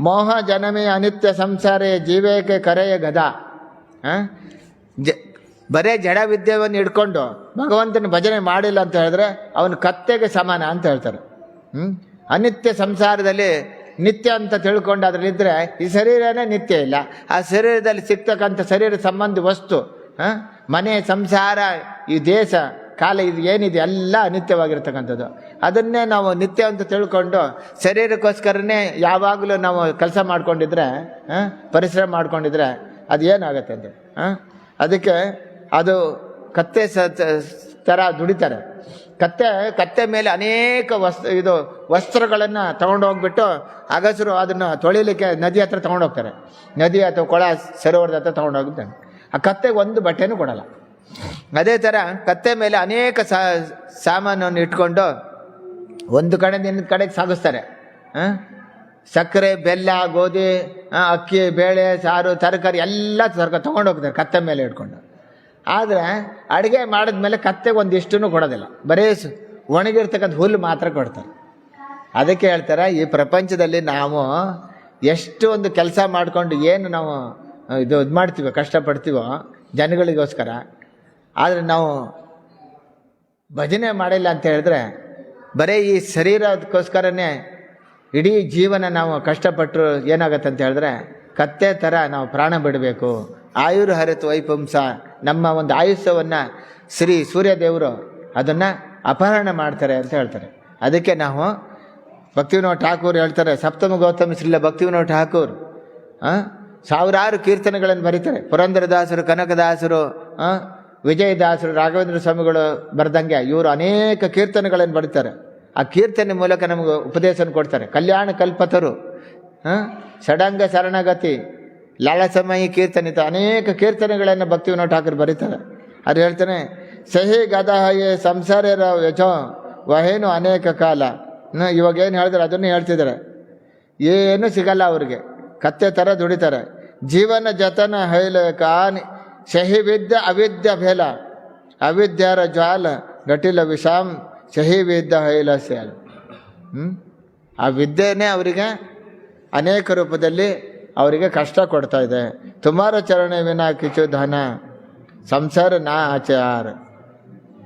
ಮೋಹ ಜನಮೇ ಅನಿತ್ಯ ಸಂಸಾರೇ ಜೀವೇಕೆ ಕರೆಯ ಗದ. ಬರೇ ಜಡ ವಿದ್ಯೆಯನ್ನು ಹಿಡ್ಕೊಂಡು ಭಗವಂತನ ಭಜನೆ ಮಾಡಿಲ್ಲ ಅಂತ ಹೇಳಿದ್ರೆ ಅವನು ಕತ್ತೆಗೆ ಸಮಾನ ಅಂತ ಹೇಳ್ತಾರೆ. ಅನಿತ್ಯ ಸಂಸಾರದಲ್ಲಿ ನಿತ್ಯ ಅಂತ ತಿಳ್ಕೊಂಡು ಅದರಲ್ಲಿದ್ದರೆ ಈ ಶರೀರನೇ ನಿತ್ಯ ಇಲ್ಲ. ಆ ಶರೀರದಲ್ಲಿ ಸಿಗ್ತಕ್ಕಂಥ ಶರೀರ ಸಂಬಂಧಿ ವಸ್ತು, ಮನೆ, ಸಂಸಾರ, ಈ ದೇಶ, ಕಾಲ, ಇದು ಏನಿದೆ ಎಲ್ಲ ಅನಿತ್ಯವಾಗಿರ್ತಕ್ಕಂಥದ್ದು. ಅದನ್ನೇ ನಾವು ನಿತ್ಯ ಅಂತ ತಿಳ್ಕೊಂಡು ಶರೀರಕ್ಕೋಸ್ಕರನೇ ಯಾವಾಗಲೂ ನಾವು ಕೆಲಸ ಮಾಡ್ಕೊಂಡಿದ್ರೆ, ಪರಿಶ್ರಮ ಮಾಡ್ಕೊಂಡಿದ್ರೆ ಅದು ಏನಾಗುತ್ತೆ ಅಂತ. ಅದಕ್ಕೆ ಅದು ಕತ್ತೆ ಥರ ದುಡಿತಾರೆ. ಕತ್ತೆ ಮೇಲೆ ಅನೇಕ ವಸ್ತ್ರಗಳನ್ನು ತೊಗೊಂಡೋಗ್ಬಿಟ್ಟು ಅಗಸರು ಅದನ್ನು ತೊಳಿಲಿಕ್ಕೆ ನದಿ ಹತ್ರ ತೊಗೊಂಡೋಗ್ತಾರೆ. ನದಿ ಅಥವಾ ಕೊಳ ಸರೋವರದ ಹತ್ರ ತೊಗೊಂಡೋಗ್ತಾರೆ. ಆ ಕತ್ತೆಗೆ ಒಂದು ಬಟ್ಟೆನೂ ಕೊಡಲ್ಲ. ಅದೇ ಥರ ಕತ್ತೆ ಮೇಲೆ ಅನೇಕ ಸಾಮಾನನ್ನು ಇಟ್ಕೊಂಡು ಒಂದು ಕಡೆಯಿಂದ ಇನ್ನೊಂದು ಕಡೆಗೆ ಸಾಗಿಸ್ತಾರೆ. ಸಕ್ಕರೆ, ಬೆಲ್ಲ, ಗೋಧಿ, ಅಕ್ಕಿ, ಬೇಳೆ, ಸಾರು, ತರಕಾರಿ ಎಲ್ಲ ತೊಗೊಂಡು ಹೋಗ್ತಾರೆ ಕತ್ತೆ ಮೇಲೆ ಇಟ್ಕೊಂಡು. ಆದರೆ ಅಡುಗೆ ಮಾಡಿದ್ಮೇಲೆ ಕತ್ತೆಗೆ ಒಂದಿಷ್ಟೂ ಕೊಡೋದಿಲ್ಲ, ಬರೀ ಒಣಗಿರ್ತಕ್ಕಂಥ ಹುಲ್ಲು ಮಾತ್ರ ಕೊಡ್ತಾರೆ. ಅದಕ್ಕೆ ಹೇಳ್ತಾರೆ, ಈ ಪ್ರಪಂಚದಲ್ಲಿ ನಾವು ಎಷ್ಟು ಒಂದು ಕೆಲಸ ಮಾಡಿಕೊಂಡು ಏನು ನಾವು ಇದು ಮಾಡ್ತೀವೋ, ಕಷ್ಟಪಡ್ತೀವೋ ಜನಗಳಿಗೋಸ್ಕರ, ಆದರೆ ನಾವು ಭಜನೆ ಮಾಡಿಲ್ಲ ಅಂತ ಹೇಳಿದ್ರೆ ಬರೀ ಈ ಶರೀರಕ್ಕೋಸ್ಕರನೇ ಇಡೀ ಜೀವನ ನಾವು ಕಷ್ಟಪಟ್ಟರು ಏನಾಗತ್ತೆ ಅಂತ ಹೇಳಿದ್ರೆ ಕತ್ತೆ ಥರ ನಾವು ಪ್ರಾಣ ಬಿಡಬೇಕು. ಆಯುರ್ ಹರಿತು ವೈಪುಂಸ, ನಮ್ಮ ಒಂದು ಆಯುಷ್ಯವನ್ನು ಶ್ರೀ ಸೂರ್ಯದೇವರು ಅದನ್ನು ಅಪಹರಣ ಮಾಡ್ತಾರೆ ಅಂತ ಹೇಳ್ತಾರೆ. ಅದಕ್ಕೆ ನಾವು ಭಕ್ತಿವಿನೋದ್ ಠಾಕೂರ್ ಹೇಳ್ತಾರೆ, ಸಪ್ತಮ ಗೌತಮ ಶ್ರೀಲ ಭಕ್ತಿವಿನೋದ್ ಠಾಕೂರ್ ಸಾವಿರಾರು ಕೀರ್ತನೆಗಳನ್ನು ಬರೀತಾರೆ. ಪುರಂದರದಾಸರು, ಕನಕದಾಸರು, ವಿಜಯದಾಸರು, ರಾಘವೇಂದ್ರ ಸ್ವಾಮಿಗಳು ಬರೆದಂಗೆ ಇವರು ಅನೇಕ ಕೀರ್ತನೆಗಳನ್ನು ಬರೀತಾರೆ. ಆ ಕೀರ್ತನೆ ಮೂಲಕ ನಮಗೆ ಉಪದೇಶನ ಕೊಡ್ತಾರೆ. ಕಲ್ಯಾಣ ಕಲ್ಪತರು, ಷಡಂಗ ಶರಣಗತಿ, ಲಾಳಸಮಯಿ ಕೀರ್ತನಿತ, ಅನೇಕ ಕೀರ್ತನೆಗಳನ್ನು ಭಕ್ತಿವಿನೋದ್ ಠಾಕೂರ್ ಬರೀತಾರೆ. ಅದು ಹೇಳ್ತಾನೆ, ಸಹಿ ಗದಹಯೇ ಸಂಸಾರ ಯಜೋ ವಹೇನು ಅನೇಕ ಕಾಲ. ಇವಾಗ ಏನು ಹೇಳಿದ್ರೆ ಅದನ್ನು ಹೇಳ್ತಿದ್ದಾರೆ. ಏನು ಸಿಗಲ್ಲ ಅವ್ರಿಗೆ, ಕತ್ತೆ ಥರ ದುಡಿತಾರೆ. ಜೀವನ ಜತನ ಹೈಲ ಕಾನ್ ಸಹಿ ವಿದ್ಯ ಅವಿದ್ಯ ಭೇಲ, ಅವಿದ್ಯಾರ ಜ್ವಾಲ ಗಟಿಲ ವಿಷಾಮ್ ಸಹಿ ವಿದ್ಯ ಹೈಲ ಸ್ಯಾಲ್. ಆ ವಿದ್ಯೆನೇ ಅವರಿಗೆ ಅನೇಕ ರೂಪದಲ್ಲಿ ಅವರಿಗೆ ಕಷ್ಟ ಕೊಡ್ತಾ ಇದೆ. ತುಮಾರ ಚರಣ ವಿನಾ ಕಿಚು ಧನ ಸಂಸಾರ ನಾ ಆಚಾರ,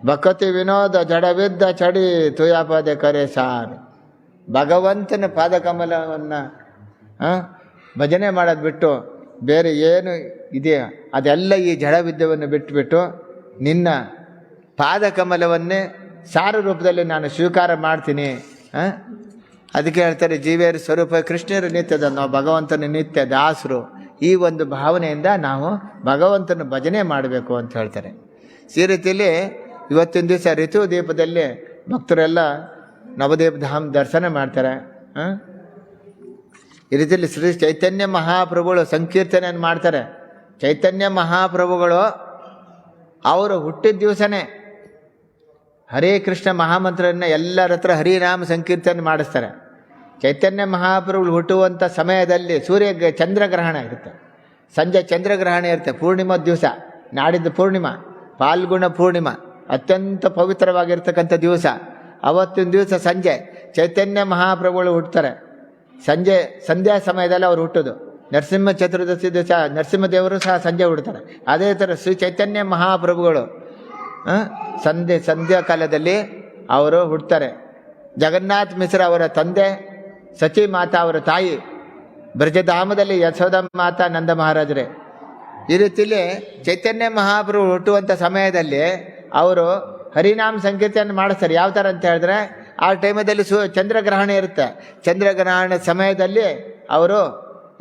ಬಕತಿ ವಿನೋದ ಜಡವಿದ್ದ ಚಡಿ ತುಯಾಪದೆ ಕರೆ ಸಾರ್. ಭಗವಂತನ ಪಾದಕಮಲವನ್ನು ಭಜನೆ ಮಾಡೋದು ಬಿಟ್ಟು ಬೇರೆ ಏನು ಇದೆಯಾ ಅದೆಲ್ಲ ಈ ಜಡವಿದ್ಯವನ್ನು ಬಿಟ್ಟುಬಿಟ್ಟು ನಿನ್ನ ಪಾದಕಮಲವನ್ನೇ ಸಾರ ರೂಪದಲ್ಲಿ ನಾನು ಸ್ವೀಕಾರ ಮಾಡ್ತೀನಿ. ಅದಕ್ಕೆ ಹೇಳ್ತಾರೆ, ಜೀವೇರು ಸ್ವರೂಪ ಕೃಷ್ಣರು ನಿತ್ಯದ, ನಾವು ಭಗವಂತನ ನಿತ್ಯ ದಾಸರು. ಈ ಒಂದು ಭಾವನೆಯಿಂದ ನಾವು ಭಗವಂತನ ಭಜನೆ ಮಾಡಬೇಕು ಅಂತ ಹೇಳ್ತಾರೆ. ಈ ರೀತಿಯಲ್ಲಿ ಇವತ್ತಿನ ದಿವಸ ಋತು ದೀಪದಲ್ಲಿ ಭಕ್ತರೆಲ್ಲ ನವದೀಪ ಧಾಮ್ ದರ್ಶನ ಮಾಡ್ತಾರೆ. ಈ ರೀತಿಯಲ್ಲಿ ಶ್ರೀ ಚೈತನ್ಯ ಮಹಾಪ್ರಭುಗಳು ಸಂಕೀರ್ತನೆಯನ್ನು ಮಾಡ್ತಾರೆ. ಚೈತನ್ಯ ಮಹಾಪ್ರಭುಗಳು ಅವರು ಹುಟ್ಟಿದ ದಿವಸನೇ ಹರೇ ಕೃಷ್ಣ ಮಹಾಮಂತ್ರವನ್ನು ಎಲ್ಲರ ಹತ್ರ ಹರಿನಾಮ ಸಂಕೀರ್ತನೆ ಮಾಡಿಸ್ತಾರೆ. ಚೈತನ್ಯ ಮಹಾಪ್ರಭುಗಳು ಹುಟ್ಟುವಂಥ ಸಮಯದಲ್ಲಿ ಚಂದ್ರಗ್ರಹಣ ಇರುತ್ತೆ, ಸಂಜೆ ಚಂದ್ರಗ್ರಹಣ ಇರುತ್ತೆ. ಪೂರ್ಣಿಮಾ ದಿವಸ, ನಾಡಿದ್ದು ಪೂರ್ಣಿಮಾ, ಫಾಲ್ಗುಣ ಪೂರ್ಣಿಮಾ, ಅತ್ಯಂತ ಪವಿತ್ರವಾಗಿರ್ತಕ್ಕಂಥ ದಿವಸ. ಅವತ್ತಿನ ದಿವಸ ಸಂಜೆ ಚೈತನ್ಯ ಮಹಾಪ್ರಭುಗಳು ಹುಟ್ಟುತ್ತಾರೆ. ಸಂಧ್ಯಾ ಸಮಯದಲ್ಲಿ ಅವರು ಹುಟ್ಟೋದು. ನರಸಿಂಹ ಚತುರ್ದಶಿ ದಿವಸ ನರಸಿಂಹದೇವರು ಸಹ ಸಂಜೆ ಹುಡ್ತಾರೆ. ಅದೇ ಥರ ಶ್ರೀ ಚೈತನ್ಯ ಮಹಾಪ್ರಭುಗಳು ಸಂಧ್ಯಾ ಕಾಲದಲ್ಲಿ ಅವರು ಹುಡ್ತಾರೆ. ಜಗನ್ನಾಥ್ ಮಿಶ್ರ ಅವರ ತಂದೆ, ಸಚಿ ಮಾತಾ ಅವರ ತಾಯಿ, ಬ್ರಜಧಾಮದಲ್ಲಿ ಯಶೋಧ ಮಾತಾ ನಂದ ಮಹಾರಾಜರೇ. ಈ ರೀತಿಯಲ್ಲಿ ಚೈತನ್ಯ ಮಹಾಪ್ರಭು ಹುಟ್ಟುವಂಥ ಸಮಯದಲ್ಲಿ ಅವರು ಹರಿನಾಮ ಸಂಕೀರ್ತನೆ ಮಾಡಿಸ್ತಾರೆ. ಯಾವ ಥರ ಅಂತ ಹೇಳಿದ್ರೆ, ಆ ಟೈಮಲ್ಲಿ ಚಂದ್ರಗ್ರಹಣ ಇರುತ್ತೆ. ಚಂದ್ರಗ್ರಹಣ ಸಮಯದಲ್ಲಿ ಅವರು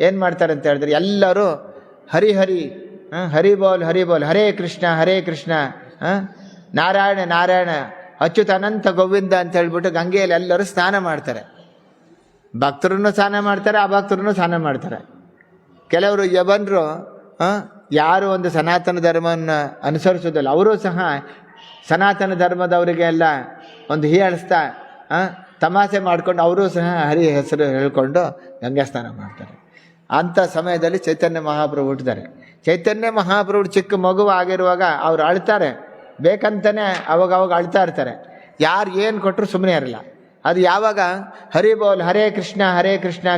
ಏನು ಮಾಡ್ತಾರೆ ಅಂತ ಹೇಳಿದ್ರೆ, ಎಲ್ಲರೂ ಹರಿ ಹರಿ ಹರಿ ಬೋಲ್ ಹರಿ ಬೋಲ್, ಹರೇ ಕೃಷ್ಣ ನಾರಾಯಣ ನಾರಾಯಣ ಅಚ್ಯುತ ಅನಂತ ಗೋವಿಂದ ಅಂತ ಹೇಳ್ಬಿಟ್ಟು ಗಂಗೆಯಲ್ಲಿ ಎಲ್ಲರೂ ಸ್ನಾನ ಮಾಡ್ತಾರೆ. ಭಕ್ತರನ್ನು ಸ್ನಾನ ಮಾಡ್ತಾರೆ, ಅಭಕ್ತರನ್ನು ಸ್ನಾನ ಮಾಡ್ತಾರೆ. ಕೆಲವರು ಯವನರು ಯಾರು ಒಂದು ಸನಾತನ ಧರ್ಮವನ್ನು ಅನುಸರಿಸೋದಿಲ್ಲ, ಅವರು ಸಹ ಸನಾತನ ಧರ್ಮದವರಿಗೆ ಎಲ್ಲ ಒಂದು ಹೀಯಾಳಿಸ್ತಾ ತಮಾಷೆ ಮಾಡಿಕೊಂಡು ಅವರು ಸಹ ಹರಿ ಹೆಸರು ಹೇಳ್ಕೊಂಡು ಗಂಗೆ ಸ್ನಾನ ಮಾಡ್ತಾರೆ. ಅಂಥ ಸಮಯದಲ್ಲಿ ಚೈತನ್ಯ ಮಹಾಪ್ರಭು ಹುಟ್ಟಿದ್ದಾರೆ. ಚೈತನ್ಯ ಮಹಾಪ್ರಭು ಚಿಕ್ಕ ಮಗು ಆಗಿರುವಾಗ ಅವ್ರು ಅಳ್ತಾರೆ, ಬೇಕಂತಲೇ ಅವಾಗ ಅಳ್ತಾ ಇರ್ತಾರೆ. ಯಾರು ಏನು ಕೊಟ್ಟರು ಸುಮ್ಮನೆ ಇರಲ್ಲ. ಅದು ಯಾವಾಗ ಹರಿ ಬೋಲ್ ಹರೇ ಕೃಷ್ಣ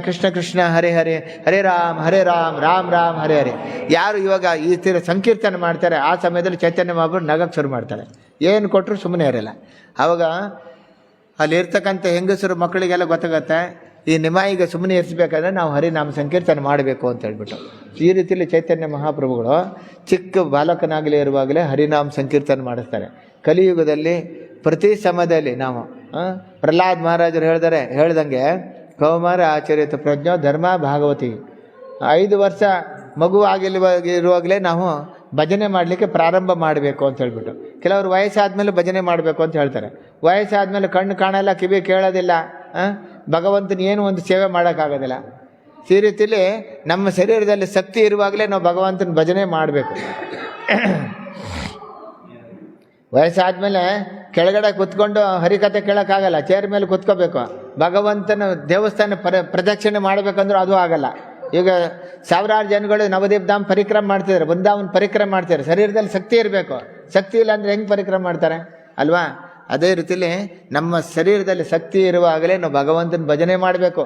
ಕೃಷ್ಣ ಕೃಷ್ಣ ಹರೇ ಹರೇ, ಹರೇ ರಾಮ್ ರಾಮ್ ರಾಮ್ ಹರೇ ಹರೇ, ಯಾರು ಇವಾಗ ಈ ತೀರ ಸಂಕೀರ್ತನೆ ಮಾಡ್ತಾರೆ ಆ ಸಮಯದಲ್ಲಿ ಚೈತನ್ಯ ಮಹಾಪ್ರಭು ನಗಕ್ಕೆ ಶುರು ಮಾಡ್ತಾರೆ. ಏನು ಕೊಟ್ಟರು ಸುಮ್ಮನೆ ಇರಲ್ಲ. ಆವಾಗ ಅಲ್ಲಿರ್ತಕ್ಕಂಥ ಹೆಂಗಸರು ಮಕ್ಕಳಿಗೆಲ್ಲ ಗೊತ್ತಾಗತ್ತೆ, ಈ ನಿಮಾಯಿಗೆ ಸುಮ್ಮನೆ ಇರಿಸ್ಬೇಕಾದ್ರೆ ನಾವು ಹರಿನಾಮ ಸಂಕೀರ್ತನೆ ಮಾಡಬೇಕು ಅಂತ ಹೇಳ್ಬಿಟ್ಟು. ಈ ರೀತಿಯಲ್ಲಿ ಚೈತನ್ಯ ಮಹಾಪ್ರಭುಗಳು ಚಿಕ್ಕ ಬಾಲಕನಾಗಲೇ ಇರುವಾಗಲೇ ಹರಿನಾಮ ಸಂಕೀರ್ತನೆ ಮಾಡಿಸ್ತಾರೆ. ಕಲಿಯುಗದಲ್ಲಿ ಪ್ರತಿ ಸಮಯದಲ್ಲಿ ನಾವು ಪ್ರಹ್ಲಾದ್ ಮಹಾರಾಜರು ಹೇಳ್ದಂಗೆ ಕೌಮಾರ ಆಚರಿತ ಪ್ರಜ್ಞೋ ಧರ್ಮ ಭಾಗವತಿ. 5 ವರ್ಷ ಮಗು ಇರುವಾಗಲೇ ನಾವು ಭಜನೆ ಮಾಡಲಿಕ್ಕೆ ಪ್ರಾರಂಭ ಮಾಡಬೇಕು ಅಂತ ಹೇಳ್ಬಿಟ್ಟು. ಕೆಲವರು ವಯಸ್ಸಾದ್ಮೇಲೆ ಭಜನೆ ಮಾಡಬೇಕು ಅಂತ ಹೇಳ್ತಾರೆ. ವಯಸ್ಸಾದ್ಮೇಲೆ ಕಣ್ಣು ಕಾಣಲ್ಲ, ಕಿವಿ ಕೇಳೋದಿಲ್ಲ, ಭಗವಂತನ ಏನು ಒಂದು ಸೇವೆ ಮಾಡೋಕ್ಕಾಗೋದಿಲ್ಲ. ಈ ರೀತಿಯಲ್ಲಿ ನಮ್ಮ ಶರೀರದಲ್ಲಿ ಶಕ್ತಿ ಇರುವಾಗಲೇ ನಾವು ಭಗವಂತನ ಭಜನೆ ಮಾಡಬೇಕು. ವಯಸ್ಸಾದ್ಮೇಲೆ ಕೆಳಗಡೆ ಕುತ್ಕೊಂಡು ಹರಿಕತೆ ಕೇಳೋಕ್ಕಾಗಲ್ಲ, ಚೇರ್ ಮೇಲೆ ಕುತ್ಕೋಬೇಕು. ಭಗವಂತನ ದೇವಸ್ಥಾನ ಪ್ರದಕ್ಷಿಣೆ ಮಾಡಬೇಕಂದ್ರೂ ಅದು ಆಗಲ್ಲ. ಈಗ ಸಾವಿರಾರು ಜನಗಳು ನವದೀಪ್ ಧಾಮ್ ಪರಿಕ್ರಮ ಮಾಡ್ತಿದ್ದಾರೆ, ಬೃಂದಾವನ ಪರಿಕ್ರಮ ಮಾಡ್ತಿದ್ದಾರೆ. ಶರೀರದಲ್ಲಿ ಶಕ್ತಿ ಇರಬೇಕು, ಶಕ್ತಿ ಇಲ್ಲ ಅಂದರೆ ಹೆಂಗೆ ಪರಿಕ್ರಮ ಮಾಡ್ತಾರೆ ಅಲ್ವಾ? ಅದೇ ರೀತಿಲಿ ನಮ್ಮ ಶರೀರದಲ್ಲಿ ಶಕ್ತಿ ಇರುವಾಗಲೇ ನಾವು ಭಗವಂತನ ಭಜನೆ ಮಾಡಬೇಕು.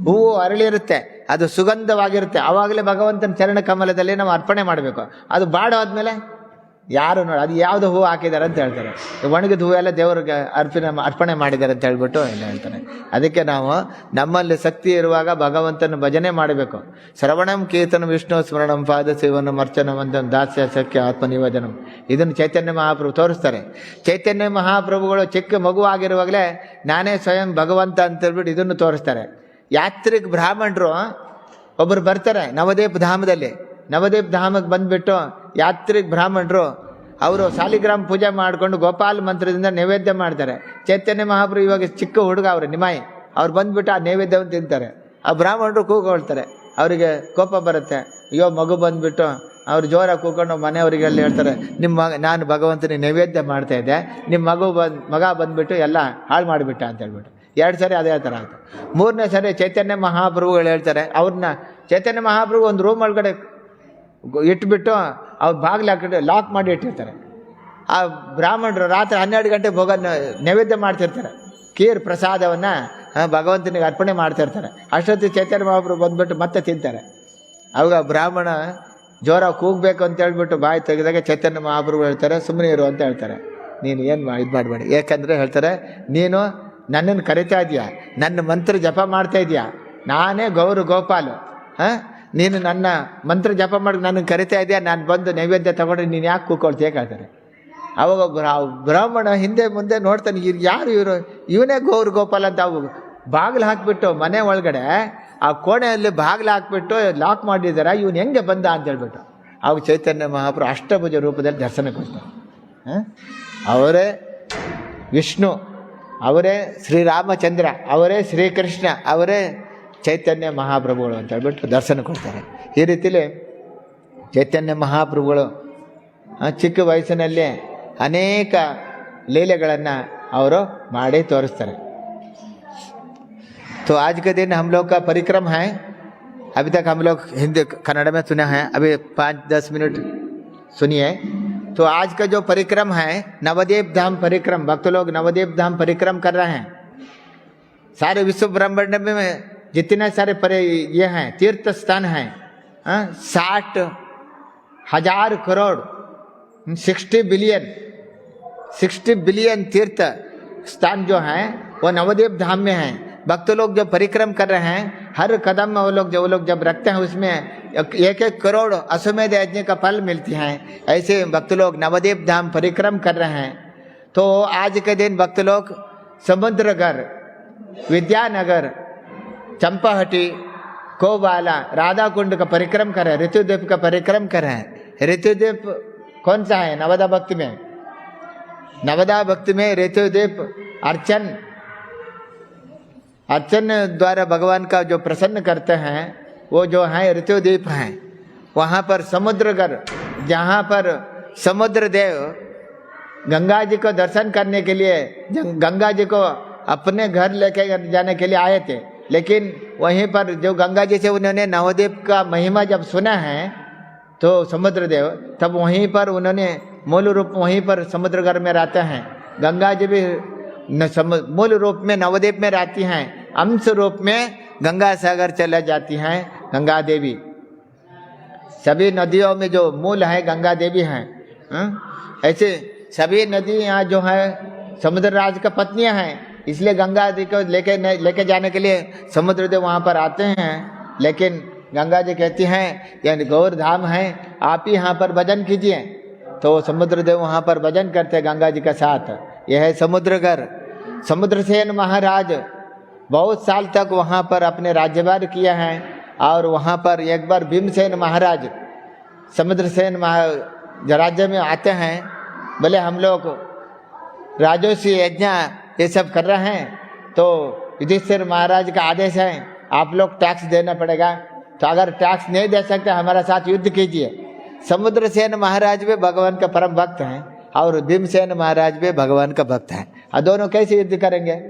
ಹೂವು ಅರಳಿರುತ್ತೆ, ಅದು ಸುಗಂಧವಾಗಿರುತ್ತೆ, ಆವಾಗಲೇ ಭಗವಂತನ ಚರಣ ಕಮಲದಲ್ಲಿ ನಾವು ಅರ್ಪಣೆ ಮಾಡಬೇಕು. ಅದು ಬಾಡೋದ್ಮೇಲೆ ಯಾರು ನೋಡಿ ಅದು ಯಾವುದು ಹೂವು ಹಾಕಿದ್ದಾರೆ ಅಂತ ಹೇಳ್ತಾರೆ. ಒಣಗಿದ ಹೂವೆಲ್ಲ ದೇವ್ರಿಗೆ ಅರ್ಪಣೆ ಮಾಡಿದ್ದಾರೆ ಅಂತ ಹೇಳ್ಬಿಟ್ಟು ಎಲ್ಲ ಹೇಳ್ತಾರೆ. ಅದಕ್ಕೆ ನಾವು ನಮ್ಮಲ್ಲಿ ಶಕ್ತಿ ಇರುವಾಗ ಭಗವಂತನ ಭಜನೆ ಮಾಡಬೇಕು. ಶ್ರವಣಂ ಕೀರ್ತನ ವಿಷ್ಣು ಸ್ಮರಣಂ ಪಾದ ಸೇವನಂ ಅರ್ಚನಂ ಅಂತ ದಾಸ್ಯ ಸಖ್ಯ ಆತ್ಮನಿವೇದನಂ, ಇದನ್ನು ಚೈತನ್ಯ ಮಹಾಪ್ರಭು ತೋರಿಸ್ತಾರೆ. ಚೈತನ್ಯ ಮಹಾಪ್ರಭುಗಳು ಚಿಕ್ಕ ಮಗುವಾಗಿರುವಾಗಲೇ ನಾನೇ ಸ್ವಯಂ ಭಗವಂತ ಅಂತೇಳ್ಬಿಟ್ಟು ಇದನ್ನು ತೋರಿಸ್ತಾರೆ. ಯಾತ್ರಿಕ ಬ್ರಾಹ್ಮಣರು ಒಬ್ಬರು ಬರ್ತಾರೆ ನವದೀಪ್ ಧಾಮದಲ್ಲಿ. ನವದೀಪ್ ಧಾಮಕ್ಕೆ ಬಂದುಬಿಟ್ಟು ಯಾತ್ರಿಕ ಬ್ರಾಹ್ಮಣರು ಅವರು ಸಾಲಿಗ್ರಾಮ ಪೂಜೆ ಮಾಡಿಕೊಂಡು ಗೋಪಾಲ ಮಂತ್ರದಿಂದ ನೈವೇದ್ಯ ಮಾಡ್ತಾರೆ. ಚೈತನ್ಯ ಮಹಾಪ್ರಭು ಇವಾಗ ಚಿಕ್ಕ ಹುಡುಗ ಅವರು ನಿಮಾಯಿ, ಅವ್ರು ಬಂದುಬಿಟ್ಟು ಆ ನೈವೇದ್ಯವನ್ನು ತಿಂತಾರೆ. ಆ ಬ್ರಾಹ್ಮಣರು ಕೂಗೊಳ್ತಾರೆ, ಅವರಿಗೆ ಕೋಪ ಬರುತ್ತೆ. ಅಯ್ಯೋ ಮಗು ಬಂದುಬಿಟ್ಟು ಅವ್ರು ಜೋರಾಗಿ ಕೂಕೊಂಡು ಮನೆಯವರಿಗೆಲ್ಲ ಹೇಳ್ತಾರೆ, ನಾನು ಭಗವಂತನಿಗೆ ನೈವೇದ್ಯ ಮಾಡ್ತಾಯಿದ್ದೆ, ನಿಮ್ಮ ಮಗ ಬಂದುಬಿಟ್ಟು ಎಲ್ಲ ಹಾಳು ಮಾಡಿಬಿಟ್ಟ ಅಂತ ಹೇಳ್ಬಿಟ್ಟು 2 ಸರಿ ಅದೇ ಥರ ಆಯಿತು. 3ನೇ ಸರಿ ಚೈತನ್ಯ ಮಹಾಪ್ರಭುಗಳು ಹೇಳ್ತಾರೆ, ಅವ್ರನ್ನ ಚೈತನ್ಯ ಮಹಾಪ್ರಭು ಒಂದು ರೂಮ್ ಒಳಗಡೆ ಇಟ್ಬಿಟ್ಟು ಅವ್ರು ಬಾಗಿಲು ಹಾಕಿಟ್ಟು ಲಾಕ್ ಮಾಡಿ ಇಟ್ಟಿರ್ತಾರೆ. ಆ ಬ್ರಾಹ್ಮಣರು ರಾತ್ರಿ 12 ಗಂಟೆಗೆ ಹೋಗೋ ನೈವೇದ್ಯ ಮಾಡ್ತಿರ್ತಾರೆ. ಕೀರ್ ಪ್ರಸಾದವನ್ನು ಭಗವಂತನಿಗೆ ಅರ್ಪಣೆ ಮಾಡ್ತಿರ್ತಾರೆ. ಅಷ್ಟೊತ್ತಿಗೆ ಚೈತನ್ಯ ಮಹಾಪ್ರಭು ಬಂದುಬಿಟ್ಟು ಮತ್ತೆ ತಿಂತಾರೆ. ಅವಾಗ ಬ್ರಾಹ್ಮಣ ಜೋರಾಗಿ ಕೂಗಬೇಕು ಅಂತ ಹೇಳ್ಬಿಟ್ಟು ಬಾಯಿ ತೆಗೆದಾಗ ಚೈತನ್ಯ ಮಹಾಪ್ರಭು ಹೇಳ್ತಾರೆ, ಸುಮ್ಮನೆ ಇರು ಅಂತ ಹೇಳ್ತಾರೆ. ನೀನು ಏನು ಇದು ಮಾಡಬೇಡಿ, ಏಕೆಂದರೆ ಹೇಳ್ತಾರೆ, ನೀನು ನನ್ನನ್ನು ಕರಿತಾ ಇದೆಯಾ, ನನ್ನ ಮಂತ್ರ ಜಪ ಮಾಡ್ತಾ ಇದೆಯಾ, ನಾನೇ ಗೋಪಾಲು, ನೀನು ನನ್ನ ಮಂತ್ರ ಜಪ ಮಾಡಿ ನನಗೆ ಕರಿತಾ ಇದೆಯಾ, ನಾನು ಬಂದು ನೈವೇದ್ಯ ತಗೊಂಡ್ರೆ ನೀನು ಯಾಕೆ ಕೂಕೊಳ್ತೀಯ ಕೇಳ್ತಾರೆ. ಅವಾಗ ಬ್ರಾಹ್ಮಣ ಹಿಂದೆ ಮುಂದೆ ನೋಡ್ತಾನೆ, ಯಾರು ಇವನೇ ಗೋಪಾಲ ಅಂತ. ಅವು ಬಾಗಿಲು ಹಾಕಿಬಿಟ್ಟು ಮನೆ ಒಳಗಡೆ ಆ ಕೋಣೆಯಲ್ಲಿ ಬಾಗಿಲು ಹಾಕಿಬಿಟ್ಟು ಲಾಕ್ ಮಾಡಿದ್ದಾರೆ, ಇವನು ಹೆಂಗೆ ಬಂದ ಅಂತ ಹೇಳ್ಬಿಟ್ಟು. ಅವಾಗ ಚೈತನ್ಯ ಮಹಾಪ್ರಭು ಅಷ್ಟಭುಜ ರೂಪದಲ್ಲಿ ದರ್ಶನ ಕೊಡ್ತಾರೆ. ಅವರೇ ವಿಷ್ಣು, ಅವರೇ ಶ್ರೀರಾಮಚಂದ್ರ, ಅವರೇ ಶ್ರೀಕೃಷ್ಣ, ಅವರೇ ಚೈತನ್ಯ ಮಹಾಪ್ರಭುಗಳು ಅಂತ ಹೇಳ್ಬಿಟ್ಟು ದರ್ಶನ ಕೊಡ್ತಾರೆ. ಈ ರೀತಿಲಿ ಚೈತನ್ಯ ಮಹಾಪ್ರಭುಗಳು ಚಿಕ್ಕ ವಯಸ್ಸಿನಲ್ಲಿ ಅನೇಕ ಲೀಲೆಗಳನ್ನು ಅವರು ಮಾಡಿ ತೋರಿಸ್ತಾರೆ. तो आज के दिन हम लोग का परिक्रम है. अभी तक हम लोग हिंदी कन्नड़ में सुना है, अभी 5-10 मिनट सुनिए. तो आज का जो परिक्रम है नवदीप धाम परिक्रम, भक्त लोग नवदीप धाम परिक्रम कर रहे हैं. सारे विश्व ब्रह्मांड में जितने सारे ये हैं तीर्थ स्थान हैं, 60,000 करोड़ 60 बिलियन तीर्थ स्थान जो हैं वो नवदीप धाम में हैं. भक्त लोग जब परिक्रम कर रहे हैं, हर कदम में वो लोग जब रखते हैं उसमें 1-1 करोड़ अश्वमेध यज्ञ का फल मिलती हैं. ऐसे भक्त लोग नवदीप धाम परिक्रम कर रहे हैं. तो आज के दिन भक्त लोग समुद्रगढ़, विद्यानगर, चंपाहटी, कोबाला, राधा कुंड का परिक्रम कर रहे हैं. ऋतुद्वीप का परिक्रम कर रहे हैं. ऋतुद्वीप कौन सा है? नवदा भक्ति में ऋतुद्वीप अर्चन द्वारा भगवान का जो प्रसन्न करते हैं वो जो है ऋतुद्वीप हैं. वहाँ पर समुद्रगढ़, जहाँ पर समुद्र देव गंगा जी को दर्शन करने के लिए गंगा जी को अपने घर लेके जाने के लिए आए थे. लेकिन वहीं पर जो गंगा जी से उन्होंने नवदीप का महिमा जब सुना है तो समुद्र देव, तब वहीं पर उन्होंने मूल रूप वहीं पर समुद्रगढ़ में रहते हैं. गंगा जी भी मूल रूप में नवदीप में रहती हैं, अंश रूप में गंगा सागर चले जाती हैं गंगा देवी. सभी नदियों में जो मूल है गंगा देवी हैं. ऐसे सभी नदी यहाँ जो है समुद्र राज का पत्नियाँ हैं, इसलिए गंगा जी को लेके जाने के लिए समुद्र देव वहाँ पर आते हैं. लेकिन गंगा जी कहती हैं यानी गौर धाम है, आप ही यहाँ पर भजन कीजिए. तो समुद्र देव वहाँ पर भजन करते हैं गंगा जी के साथ. यह है समुद्रगढ़. समुद्रसेन महाराज बहुत साल तक वहाँ पर अपने राज्यभार किया है. और वहाँ पर एक बार भीमसेन महाराज समुद्रसेन राज्य में आते हैं, बोले हम लोग राजस्व यज्ञ ये सब कर रहे हैं, तो युधिष्ठिर महाराज का आदेश है आप लोग टैक्स देना पड़ेगा, तो अगर टैक्स नहीं दे सकते हमारे साथ युद्ध कीजिए. समुद्रसेन महाराज भी भगवान का परम भक्त हैं, और भीमसेन महाराज भी भगवान का भक्त है। दोनों कैसे युद्ध करेंगे?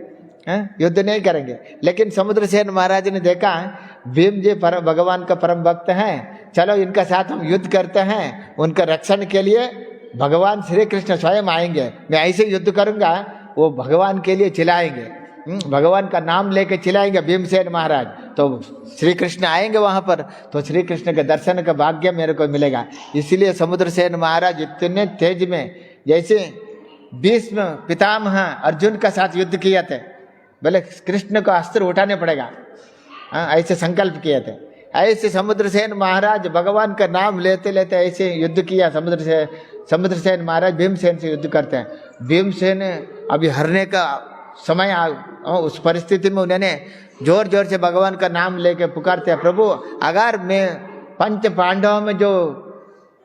युद्ध नहीं करेंगे। लेकिन समुद्रसेन महाराज ने देखा भीम जी भगवान का परम भक्त हैं, चलो इनका साथ हम युद्ध करते हैं, उनका रक्षण के लिए भगवान श्री कृष्ण स्वयं आएंगे, मैं ऐसे युद्ध करूंगा, वो भगवान के लिए चिल्लाएंगे, भगवान का नाम लेके चिल्लाएंगे भीमसेन महाराज, तो श्री कृष्ण आएंगे वहाँ पर, तो श्री कृष्ण के दर्शन का भाग्य मेरे को मिलेगा। इसलिए समुद्रसेन महाराज इतने तेज में, जैसे भीष्म पितामह अर्जुन का साथ युद्ध किए थे, बोले कृष्ण को अस्त्र उठाने पड़ेगा, ऐसे संकल्प किए थे। ऐसे समुद्रसेन महाराज भगवान का नाम लेते लेते ऐसे युद्ध किया। समुद्रसेन महाराज भीमसेन से युद्ध करते हैं। भीमसेन अभी हरने का समय उस परिस्थिति में उन्होंने जोर जोर से भगवान का नाम लेके पुकारते हैं, प्रभु अगर मैं पंच पांडवों में जो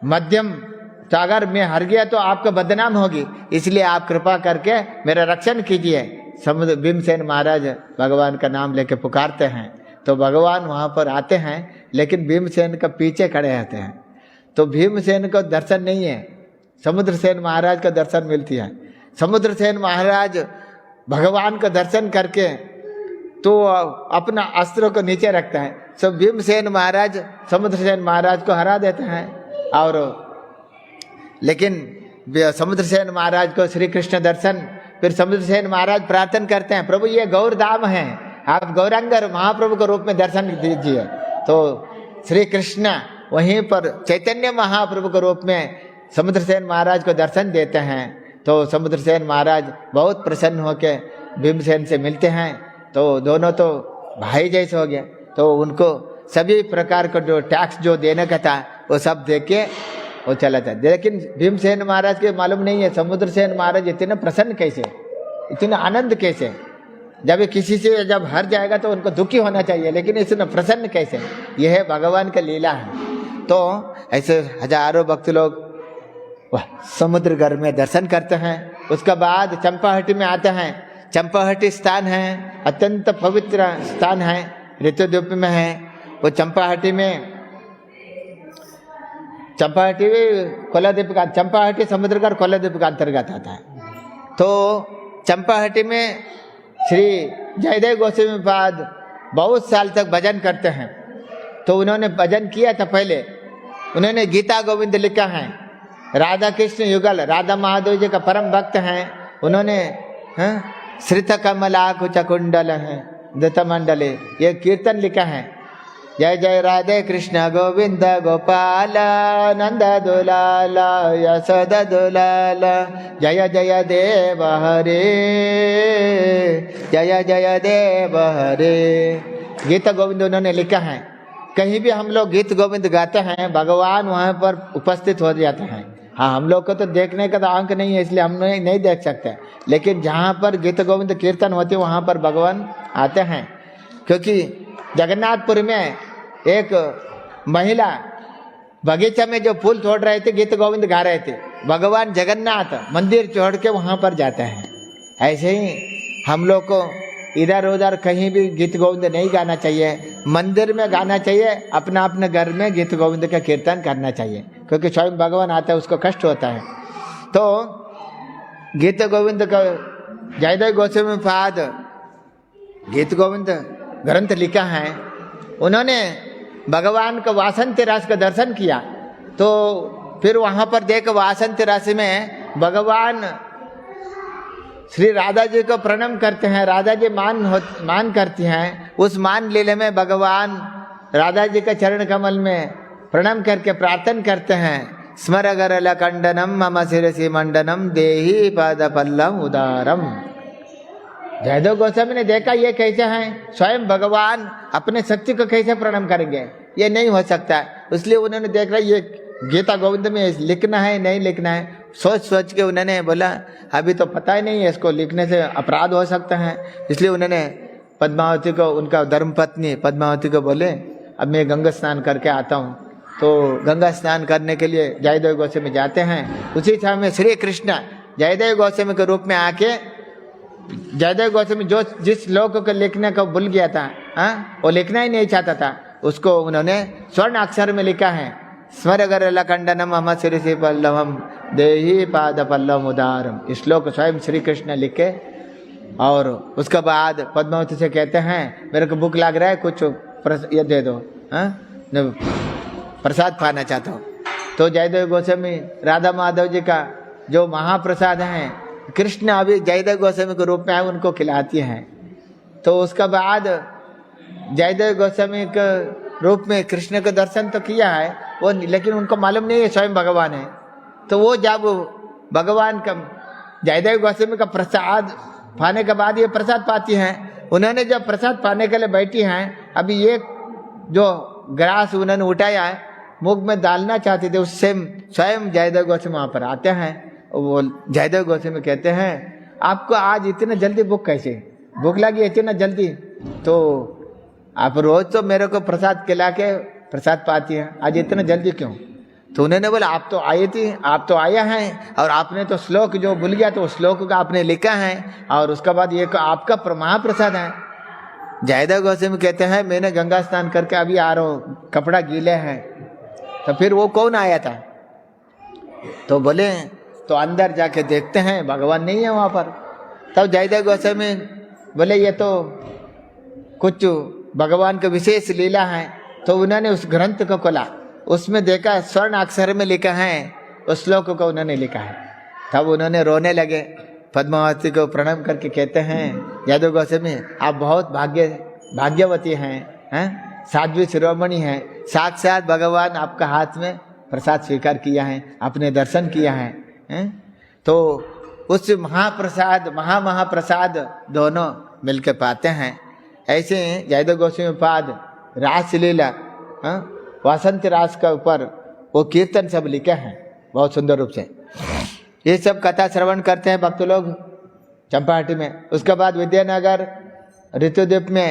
मध्यम, तो अगर मैं हार गया तो आपका बदनाम होगी, इसलिए आप कृपा करके मेरा रक्षण कीजिए। भीमसेन महाराज भगवान का नाम लेके पुकारते हैं, तो भगवान वहाँ पर आते हैं, लेकिन भीमसेन का पीछे खड़े रहते हैं, तो भीमसेन को दर्शन नहीं है, समुद्रसेन महाराज का दर्शन मिलती है। समुद्रसेन महाराज भगवान का दर्शन करके तो अपना अस्त्रों को नीचे रखता है, तो भीमसेन महाराज समुद्रसेन महाराज को हरा देते हैं। और लेकिन समुद्रसेन महाराज को श्री कृष्ण दर्शन, फिर समुद्रसेन महाराज प्रार्थना करते हैं, प्रभु ये गौर धाम है, आप गौरांग महाप्रभु के रूप में दर्शन दीजिए। तो श्री कृष्ण वहीं पर चैतन्य महाप्रभु के रूप में समुद्रसेन महाराज को दर्शन देते हैं। तो समुद्रसेन महाराज बहुत प्रसन्न होकर भीमसेन से मिलते हैं, तो दोनों तो भाई जैसे हो गए, तो उनको सभी प्रकार का जो टैक्स जो देने का था वो सब दे के वो चला था। लेकिन भीमसेन महाराज के मालूम नहीं है समुद्रसेन महाराज इतने प्रसन्न कैसे, इतने आनंद कैसे, जब किसी से जब हार जाएगा तो उनको दुखी होना चाहिए, लेकिन इसने प्रसन्न कैसे, यह है भगवान का लीला है। तो ऐसे हजारों भक्त लोग वह समुद्र गर्भ में दर्शन करते हैं। उसके बाद चंपाहटी में आते हैं। चंपाहटी स्थान है, अत्यंत पवित्र स्थान है, ऋतुद्वीप में है। वो चंपाहटी में, चंपाहटी कोलाद्वीप का, चंपाहटी समुद्र का कोलाद्वीप का अंतर्गत आता है। तो चंपाहटी में श्री जयदेव गोस्वामी पाद बहुत साल तक भजन करते हैं। तो उन्होंने भजन किया था पहले, उन्होंने गीता गोविंद लिखा है। राधा कृष्ण युगल, राधा महादेव जी का परम भक्त हैं। उन्होंने श्रित कमलाकुच कुंडल है दत्त मंडले, ये कीर्तन लिखा है। जय जय राधे कृष्ण गोविंद गोपाल नंद दुलाल यशोद दुलाल, जय जय देव हरे, जय जय देव हरे, गीत गोविंद उन्होंने लिखा है। कहीं भी हम लोग गीत गोविंद गाते हैं, भगवान वहाँ पर उपस्थित हो जाते हैं। हाँ, हम लोग को तो देखने का तो आंख नहीं है, इसलिए हम नहीं देख सकते, लेकिन जहाँ पर गीत गोविंद कीर्तन होते हैं वहाँ पर भगवान आते हैं। क्योंकि जगन्नाथपुर में एक महिला बगीचा में जो फूल तोड़ रहे थे, गीत गोविंद गा रहे थे, भगवान जगन्नाथ मंदिर छोड़ के वहाँ पर जाते हैं। ऐसे ही हम लोग को इधर उधर कहीं भी गीत गोविंद नहीं गाना चाहिए, मंदिर में गाना चाहिए, अपना अपने घर में गीत गोविंद का कीर्तन करना चाहिए, क्योंकि स्वयं भगवान आता है, उसको कष्ट होता है। तो गीत गोविंद का जयदेव गोस्वामी पाद गीत गोविंद ग्रंथ लिखा है। उन्होंने भगवान का वासंती रास का दर्शन किया, तो फिर वहाँ पर देख वासंती राशि में भगवान श्री राधा जी को प्रणाम करते हैं। राधा जी मान करती हैं। उस मान लीले में भगवान राधा जी के चरण कमल में प्रणाम करके प्रार्थना करते हैं, स्मर गरल कंडनम मम शिरसि मंडनम देहि पद पल्लव उदारम। जयदेव गोस्वामी ने देखा ये कैसे हैं, स्वयं भगवान अपने शक्ति को कैसे प्रणाम करेंगे, ये नहीं हो सकता। इसलिए उन्होंने देखा ये गीता गोविंद में लिखना है नहीं लिखना है, सोच के उन्होंने बोला अभी तो पता ही नहीं है, इसको लिखने से अपराध हो सकता है। इसलिए उन्होंने पद्मावती को, उनका धर्मपत्नी पद्मावती को बोले अब मैं गंगा स्नान करके आता हूँ। तो गंगा स्नान करने के लिए जयदेव गोस्वामी जाते हैं। उसी समय में श्री कृष्ण जयदेव गोस्वामी के रूप में आके, जयदेव गोस्वामी जो जिस लोक को लिखने को भूल गया था, वो लिखना ही नहीं चाहता था, उसको उन्होंने स्वर्ण अक्षर में लिखा है, स्मर गरल कंडनम मम शिरसि पल्लवम देहि पाद पल्लव उदारम, इस श्लोक स्वयं श्री कृष्ण लिखे। और उसके बाद पद्मावती से कहते हैं मेरे को भूख लग रहा है, कुछ ये दे दो, प्रसाद पाना चाहता हूँ। तो जयदेव गोस्वामी राधा माधव जी का जो महाप्रसाद है, कृष्ण अभी जयदेव गोस्वामी के रूप में है, उनको खिलाती हैं। तो उसके बाद जयदेव गोस्वामी के रूप में कृष्ण का दर्शन तो किया है वो, लेकिन उनको मालूम नहीं है स्वयं भगवान है। तो वो जब भगवान का जयदेव गोस्वामी का प्रसाद पाने के बाद ये प्रसाद पाती हैं, उन्होंने जब प्रसाद पाने के लिए बैठी हैं, अभी ये जो ग्रास उन्होंने उठाया है मुख में डालना चाहते थे, उससे स्वयं जयदेव गोस्वामी वहाँ पर आते हैं। वो जयदेव गोस्वामी कहते हैं आपको आज इतना जल्दी भूख कैसे, भूख लगी इतना जल्दी? तो आप रोज तो मेरे को प्रसाद खिला के प्रसाद पाती हैं, आज इतना जल्दी क्यों? तो उन्होंने बोला आप तो आए थे, आप तो आया हैं, और आपने तो श्लोक जो भूल गया तो श्लोक का आपने लिखा है, और उसके बाद ये आपका महाप्रसाद है। जयदेव गोस्वामी कहते हैं मैंने गंगा स्नान करके अभी आ रहा हूँ, कपड़ा गीले हैं। तो फिर वो कौन आया था? तो बोले तो अंदर जाके देखते हैं भगवान नहीं है वहाँ पर। तब जयदेव गोस्वामी बोले ये तो कुछ भगवान का विशेष लीला है। तो उन्होंने उस ग्रंथ को खोला, उसमें देखा स्वर्ण अक्षर में लिखा है, उस श्लोक को उन्होंने लिखा है। तब उन्होंने रोने लगे, पद्मावती को प्रणाम करके कहते हैं जयदेव गोस्वामी आप बहुत भाग्यवती हैं, साध्वी शिरोमणि हैं, साक्षात भगवान आपका हाथ में प्रसाद स्वीकार किया है, आपने दर्शन किया है। तो उस महाप्रसाद महाप्रसाद दोनों मिलकर पाते हैं। ऐसे जयदेव गोस्वामी पाद रासलीला वसंत रास का ऊपर वो कीर्तन सब लिखे हैं बहुत सुंदर रूप से। ये सब कथा श्रवण करते हैं भक्त लोग चंपाहटी में। उसके बाद विद्यानगर ऋतुद्वीप में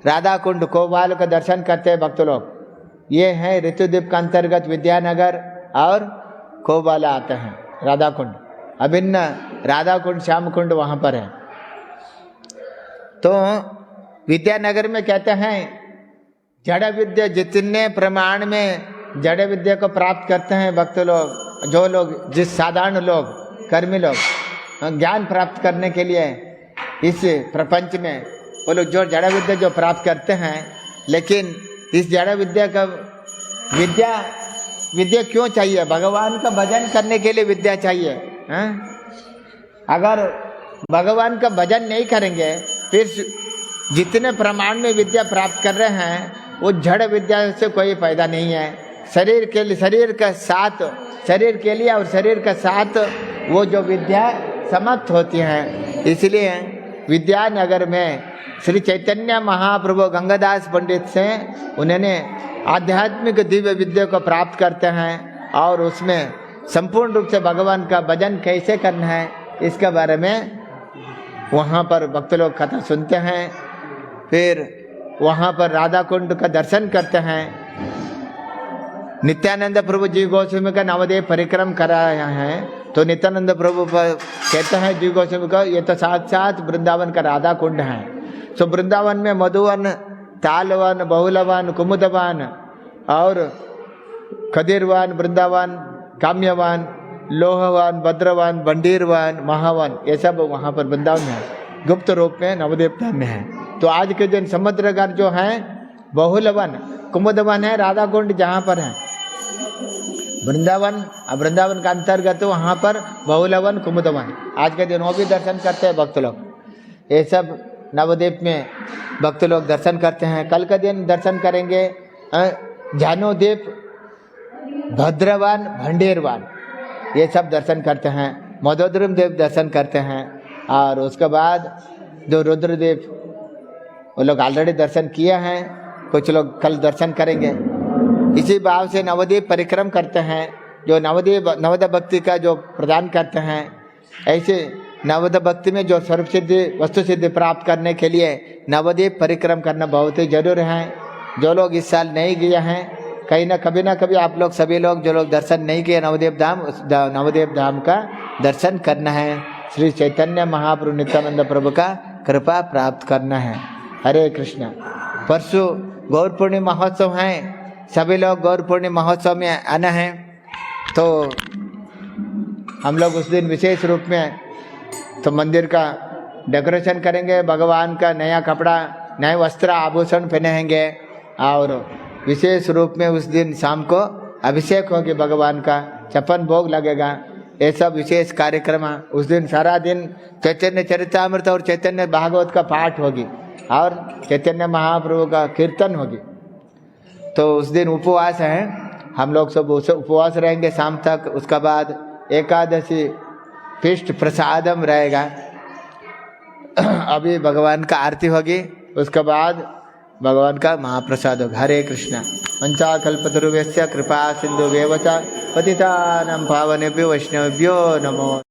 राधा कुंड कोबाल का दर्शन करते हैं भक्त लोग। ये है ऋतुद्वीप का अंतर्गत विद्यानगर और कोबाला आते हैं, राधा कुंड अभिन्न राधा कुंड श्याम कुंड वहाँ पर है। तो विद्यानगर में कहते हैं जड़ विद्या जितने प्रमाण में जड़ विद्या को प्राप्त करते हैं भक्त लोग, जो लोग जिस साधारण लोग कर्मी लोग ज्ञान प्राप्त करने के लिए इस प्रपंच में वो लोग जो जड़ विद्या जो प्राप्त करते हैं, लेकिन इस जड़ विद्या का विद्या क्यों चाहिए? भगवान का भजन करने के लिए विद्या चाहिए। अगर भगवान का भजन नहीं करेंगे फिर जितने प्रमाण में विद्या प्राप्त कर रहे हैं वो जड़ विद्या से कोई फायदा नहीं है। शरीर के लिए शरीर और शरीर का साथ वो जो विद्या समाप्त होती है। इसलिए विद्यानगर में श्री चैतन्य महाप्रभु गंगादास पंडित से उन्होंने आध्यात्मिक दिव्य विद्या को प्राप्त करते हैं, और उसमें संपूर्ण रूप से भगवान का भजन कैसे करना है इसके बारे में वहाँ पर भक्त लोग कथा सुनते हैं। फिर वहाँ पर राधा कुंड का दर्शन करते हैं। नित्यानंद प्रभु जी गोस्वामी का नवदेव परिक्रम कराया है। तो नित्यानंद प्रभु कहते हैं जी गोस्वामी का ये तो साक्षात वृंदावन का राधा कुंड है। तो वृंदावन में मधुवन, तालवन, बहुलवन, कुमुदवन और खदीरवन, वृंदावन, काम्यवन, लोहवन, भद्रवन, बंडीरवन, महावन, ये सब वहाँ पर वृंदावन है, गुप्त रूप में नवदेव धाम में है। तो आज के दिन समुद्रगढ़ जो है बहुलवन, कुमुदवन है, राधा कुंड जहाँ पर है वृंदावन का अंतर्गत वहाँ पर बहुलवन, कुमुदवन, आज के दिन वो भी दर्शन करते हैं भक्त लोग। ये सब नवद्वीप में भक्त लोग दर्शन करते हैं। कल का दिन दर्शन करेंगे जानोद्वीप, भद्रवान, भंडेरवान, ये सब दर्शन करते हैं। मधोद्रम देव दर्शन करते हैं। और उसके बाद जो रुद्रदेव वो लोग ऑलरेडी दर्शन किए हैं, कुछ लोग कल दर्शन करेंगे। इसी भाव से नवद्वीप परिक्रम करते हैं, जो नवद्वीप भक्ति का जो प्रदान करते हैं। ऐसे नवद्वीप भक्ति में जो सर्व सिद्धि वस्तु सिद्धि प्राप्त करने के लिए नवद्वीप परिक्रम करना बहुत ही जरूर है। जो लोग इस साल नहीं गए हैं, कहीं ना कभी आप लोग सभी लोग जो लोग दर्शन नहीं किए नवद्वीप धाम, उस नवद्वीप धाम का दर्शन करना है। श्री चैतन्य महाप्रभु नित्यानंद प्रभु का कृपा प्राप्त करना है। हरे कृष्णा। परसों गौर पूर्णिमा महोत्सव है, सभी लोग गौर पूर्णिमा महोत्सव में आना है। तो हम लोग उस दिन विशेष रूप में तो मंदिर का डेकोरेशन करेंगे, भगवान का नया कपड़ा, नए वस्त्र आभूषण पहनेंगे और विशेष रूप में उस दिन शाम को अभिषेक होगी भगवान का, छप्पन भोग लगेगा। ये सब विशेष कार्यक्रम उस दिन सारा दिन चैतन्य चरितामृत और चैतन्य भागवत का पाठ होगी और चैतन्य महाप्रभु का कीर्तन होगी। तो उस दिन उपवास है, हम लोग सब उपवास रहेंगे शाम तक। उसका बाद एकादशी फिष्ट प्रसादम रहेगा। अभी भगवान का आरती होगी, उसके बाद भगवान का महाप्रसाद होगा। हरे कृष्णा। पंचाकल्पतरुभ्यश्च कृपा सिंधुभ्येव च पतितानां पावनेभ्यो वैष्णवेभ्यो नमो।